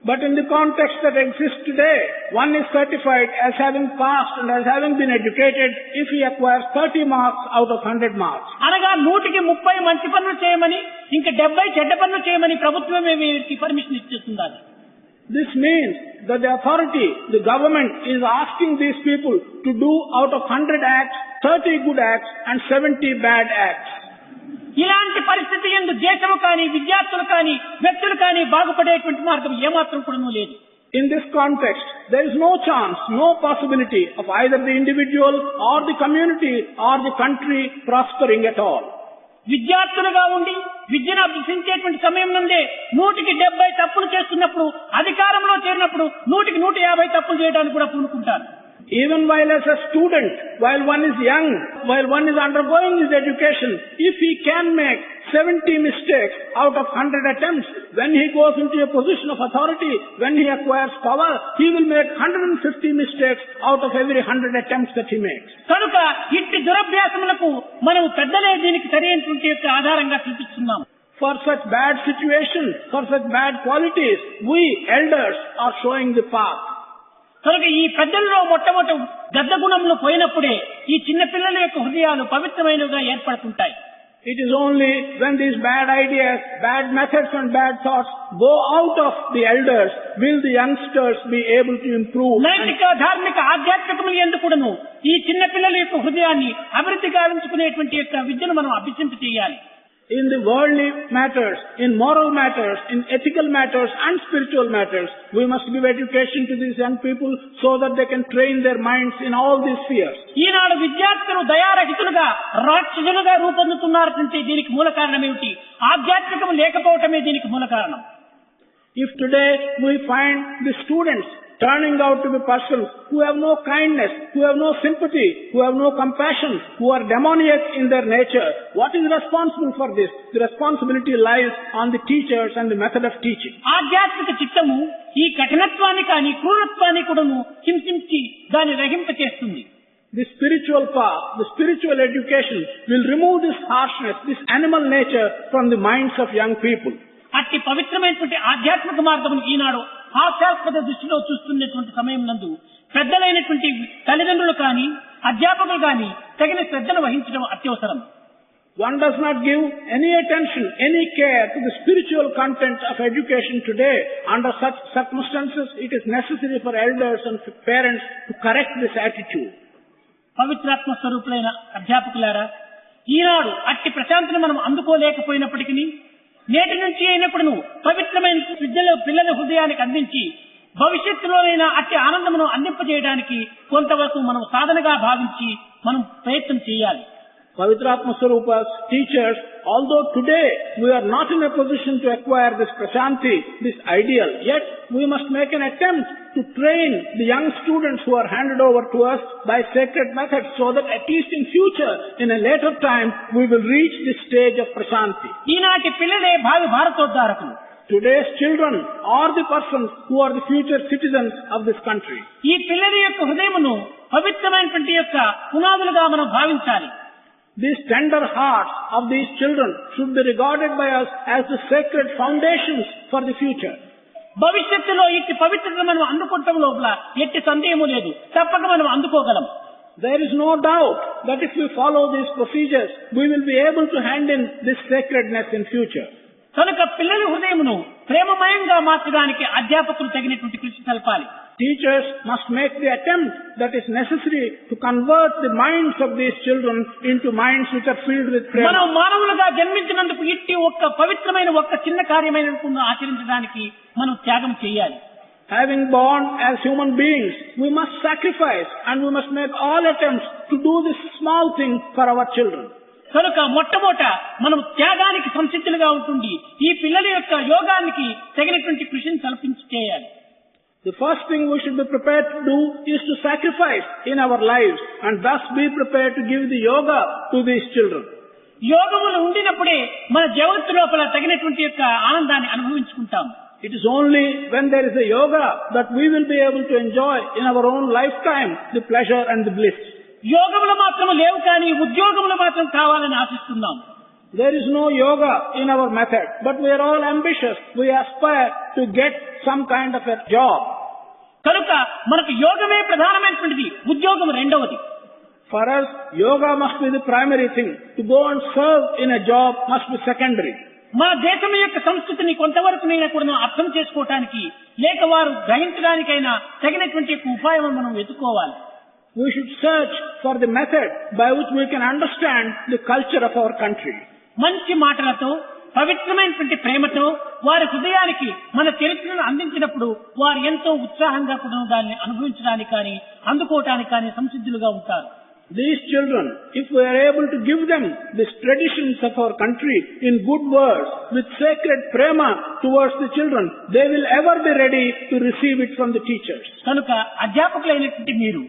But in the context that exists today, one is certified as having passed and as having been educated if he acquires 30 marks out of 100 marks. అనగా 100కి 30 మంచి పనులు చేయమని, ఇంకా 70 చెడ్డ పనులు చేయమని ప్రభుత్వమే వీరికి పర్మిషన్ ఇచ్చేస్తున్నారు. This means that the authority, the government, is asking these people to do out of 100 acts, 30 good acts and 70 bad acts. ఇలాంటి పరిస్థితి ఎందు దేశము కానీ, విద్యార్థులు కానీ, వ్యక్తులు కానీ బాగుపడేటువంటి మార్గం ఏమాత్రం కూడా లేదు. In this context, there is no chance, no possibility of either the individual or the community or the country prospering at all. విద్యార్థులుగా ఉండి విద్యను అభ్యసించేటువంటి సమయం నుండే 100కి 70 తప్పులు చేస్తున్నప్పుడు, అధికారంలో చేరినప్పుడు 100కి 150 తప్పులు చేయడానికి కూడా పూనుకుంటారు. Even while as a student, while one is young, while one is undergoing his education, if he can make 70 mistakes out of 100 attempts, when he goes into a position of authority, when he acquires power, he will make 150 mistakes out of every 100 attempts that he makes. కనుక ఇట్టి దురభ్యాసములకు మనం పెద్దలే దీనికి సరైనటువంటి యొక్క ఆధారంగా చూపిస్తున్నాం. For such bad situations, for such bad qualities, we elders are showing the path. కనుక ఈ పెద్దల్లో మొట్టమొదటి గద్ద గుణములు పోయినప్పుడే ఈ చిన్న పిల్లల యొక్క హృదయాలు పవిత్రమైనవిగా ఏర్పడుతుంటాయి. It is only when these bad ideas, bad methods and bad thoughts go out of the elders will the youngsters be able to improve. నైతిక, ధార్మిక, ఆధ్యాత్మికములు ఎందుకును ఈ చిన్న పిల్లల యొక్క హృదయాన్ని అభివృద్ధి గావించుకునేటువంటి యొక్క విద్యను మనం అభ్యసింప చేయాలి. In the worldly matters, in moral matters, in ethical matters and spiritual matters, we must give education to these young people so that they can train their minds in all these spheres. ఈనాడు విద్యార్థులు దయారహితులుగా, రాక్షసులుగా రూపొందుతున్నారంటే దీనికి మూల కారణం ఏమిటి? ఆధ్యాత్మికం లేకపోవటమే దీనికి మూల కారణం. If today we find the students turning out to be persons who have no kindness, who have no sympathy, who have no compassion, who are demoniac in their nature, what is responsible for this? The responsibility lies on the teachers and the method of teaching. ఆధ్యాత్మిక చిత్తము ఈ కఠినత్వాన్ని కానీ, క్రూరత్వాన్ని కూడాను హింసించి దాన్ని రహింప చేస్తుంది. The spiritual path, the spiritual education will remove this harshness, this animal nature from the minds of young people. అట్టి పవిత్రమైనటువంటి ఆధ్యాత్మిక మార్గం ఈనాడు హాస్యాస్పద దృష్టిలో చూస్తున్నటువంటి సమయం నందు పెద్దలైనటువంటి తల్లిదండ్రులు కానీ, అధ్యాపకులు కానీ తగిన శ్రద్ధను వహించడం అత్యవసరం. One does not give any attention, any care to the spiritual content of education today. Under such circumstances, it is necessary for elders and parents to correct this attitude. పవిత్రాత్మ స్వరూపులైన అధ్యాపకులారా, ఈనాడు అట్టి ప్రశాంతిని మనం అందుకోలేకపోయినప్పటికీ నేటి నుంచి అయినప్పుడు పవిత్రమైన విద్యలో పిల్లల హృదయానికి అందించి భవిష్యత్తులోనైనా అట్టి ఆనందమును అందింపజేయడానికి కొంతవరకు మనం సాధనగా భావించి మనం ప్రయత్నం చేయాలి. Pavitratma Swarupas, teachers, although today we are not in a position to acquire this prashanti, this ideal, yet we must make an attempt to train the young students who are handed over to us by sacred methods so that at least in future, in a later time, we will reach this stage of prashanti. ఈనాటి పిల్లలే భావి భారతోద్ధారకులు. Today's children are the persons who are the future citizens of this country. ఈ పిల్లల యొక్క హృదయమును పవిత్రమైనటువంటి యొక్క పునాదులుగా మనం భావించాలి. These tender hearts of these children should be regarded by us as the sacred foundations for the future. భవిష్యత్తులో ఇట్టి పవిత్రతను మనం అందుకోవటం లోపల ఎట్టి సందేహము లేదు, తప్పక మనం అందుకోగలం. There is no doubt that if we follow these procedures, we will be able to hand in this sacredness in future. కనుక పిల్లల హృదయమును ప్రేమమయంగా మార్చడానికి అధ్యాపకులు తగినటువంటి కృషి తెలపాలి. Teachers must make the attempt that is necessary to convert the minds of these children into minds which are filled with prayer. మనం మానవులుగా జన్మించినందుకు ఇట్టి ఒక్క పవిత్రమైన ఒక్క చిన్న కార్యమైన ఆచరించడానికి మనం త్యాగం చేయాలి. Having born as human beings, we must sacrifice and we must make all attempts to do this small thing for our children. కనుక మొట్టమొదట మనం త్యాగానికి సంసిద్ధులుగా ఉంటుంది ఈ పిల్లల యొక్క యోగానికి తగినటువంటి కృషిని కల్పించి చేయాలి. The first thing we should be prepared to do is to sacrifice in our lives and thus be prepared to give the yoga to these children. యోగములు ఉండినప్పుడే మన జగత్తు లోపల తగినటువంటి యొక్క ఆనందాన్ని అనుభవించుకుంటాం. It is only when there is a yoga that we will be able to enjoy in our own lifetime the pleasure and the bliss. యోగములు మాత్రం లేవు కానీ ఉద్యోగములు మాత్రం కావాలని ఆశిస్తున్నాం. There is no yoga in our method, but we are all ambitious. We aspire to get some kind of a job. కనుక మనకు యోగమే ప్రధానమైనటువంటిది, ఉద్యోగం రెండవది. For us, yoga must be the primary thing. To go and serve in a job must be secondary. మన దేశం యొక్క సంస్కృతిని కొంతవరకు నేను కూడా అర్థం చేసుకోవటానికి లేక వారు గ్రహించడానికైనా తగినటువంటి ఉపాయం మనం వెతుక్కోవాలి. We should search for the method by which we can understand the culture of our country. మంచి మాటలతో పవిత్రమైనటువంటి ప్రేమతో వారి హృదయానికి మన చరిత్రను అందించినప్పుడు వారు ఎంతో ఉత్సాహంగా కూడా దాన్ని అనుభవించడానికి కానీ అందుకోవటానికి కానీ సంసిద్ధులుగా ఉంటారు. These children, if we are able to give them these traditions of our country in good words, with sacred prema towards the children, they will ever be ready to receive it from the teachers. కనుక అధ్యాపకులైనటువంటి మీరు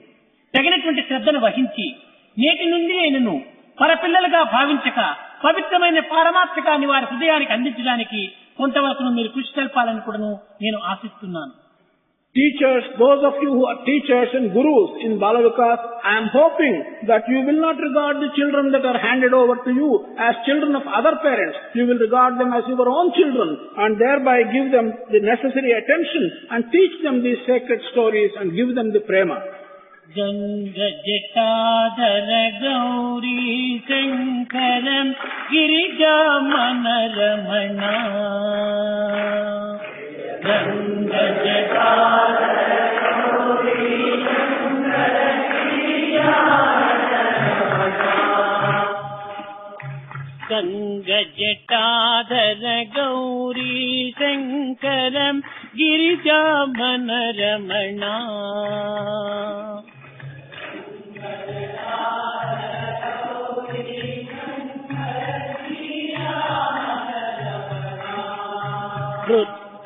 తగినటువంటి శ్రద్ధను వహించి నేటి నుండి ఆయనను పరపిల్లలుగా భావించక పవిత్రమైన పారమార్థికాన్ని వారి హృదయానికి అందించడానికి కొంతవరకు మీరు కృషి తెలపాలని కూడా నేను ఆశిస్తున్నాను. Teachers, those of you who are teachers and gurus in Bala Vikas, I am hoping that you will not regard the children that are handed over to you as children of other parents. You will regard them as your own children and thereby give them the necessary attention and teach them these sacred stories and give them the prema. Ganga Jatadhara Gauri Sankaram Girija Manaramana Ganga Jatadhara Gauri Sankaram Girija Manaramana Ganga Jatadhara Gauri Sankaram Girija Manaramana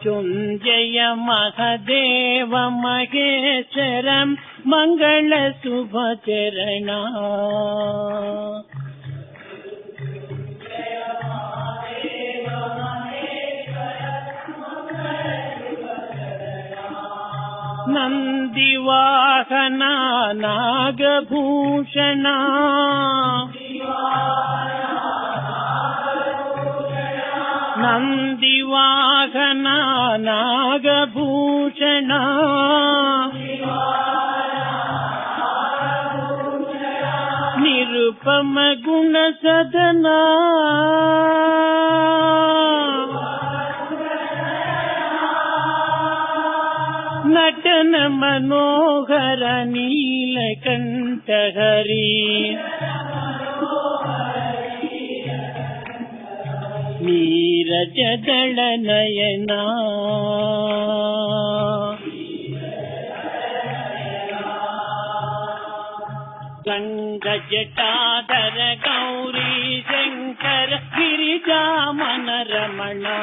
Mrutyunjaya Mahadeva Maheswaram Mangala Subhacharana Nandivahana Nagabhushana Nandivahana Nagabhushana Nirupama Guna Sadana Natana Manohara Neelakantahari Neerajadala Nayana Ganga Jatadhara Gauri Sankara Girija Manaramana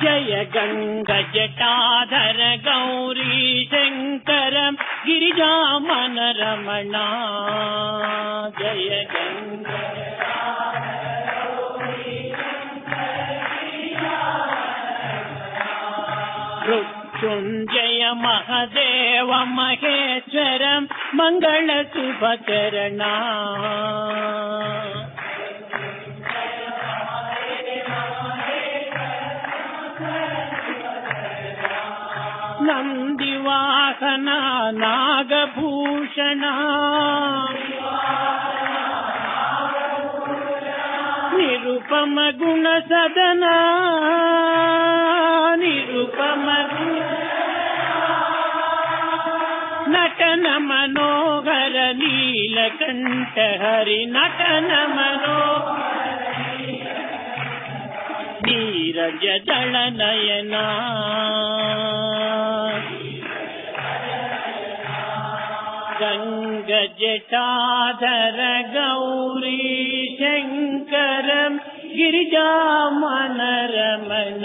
Jaya Ganga Jatadhara Gauri Sankaram గిరిజామన Ramana జయ గంగ మృత్యుంజయ మహదేవ మహేశ్వరం మంగళ శుభచరణ నందివాహన నాగభూషణ నిరుపమ గుణ సదన నిరుపమ నటన మనోహర నీలకంఠ హరి నటన నీరజ దళ నయనా గంగ జటాధర గౌరీ శంకరం గిరిజామన రమణ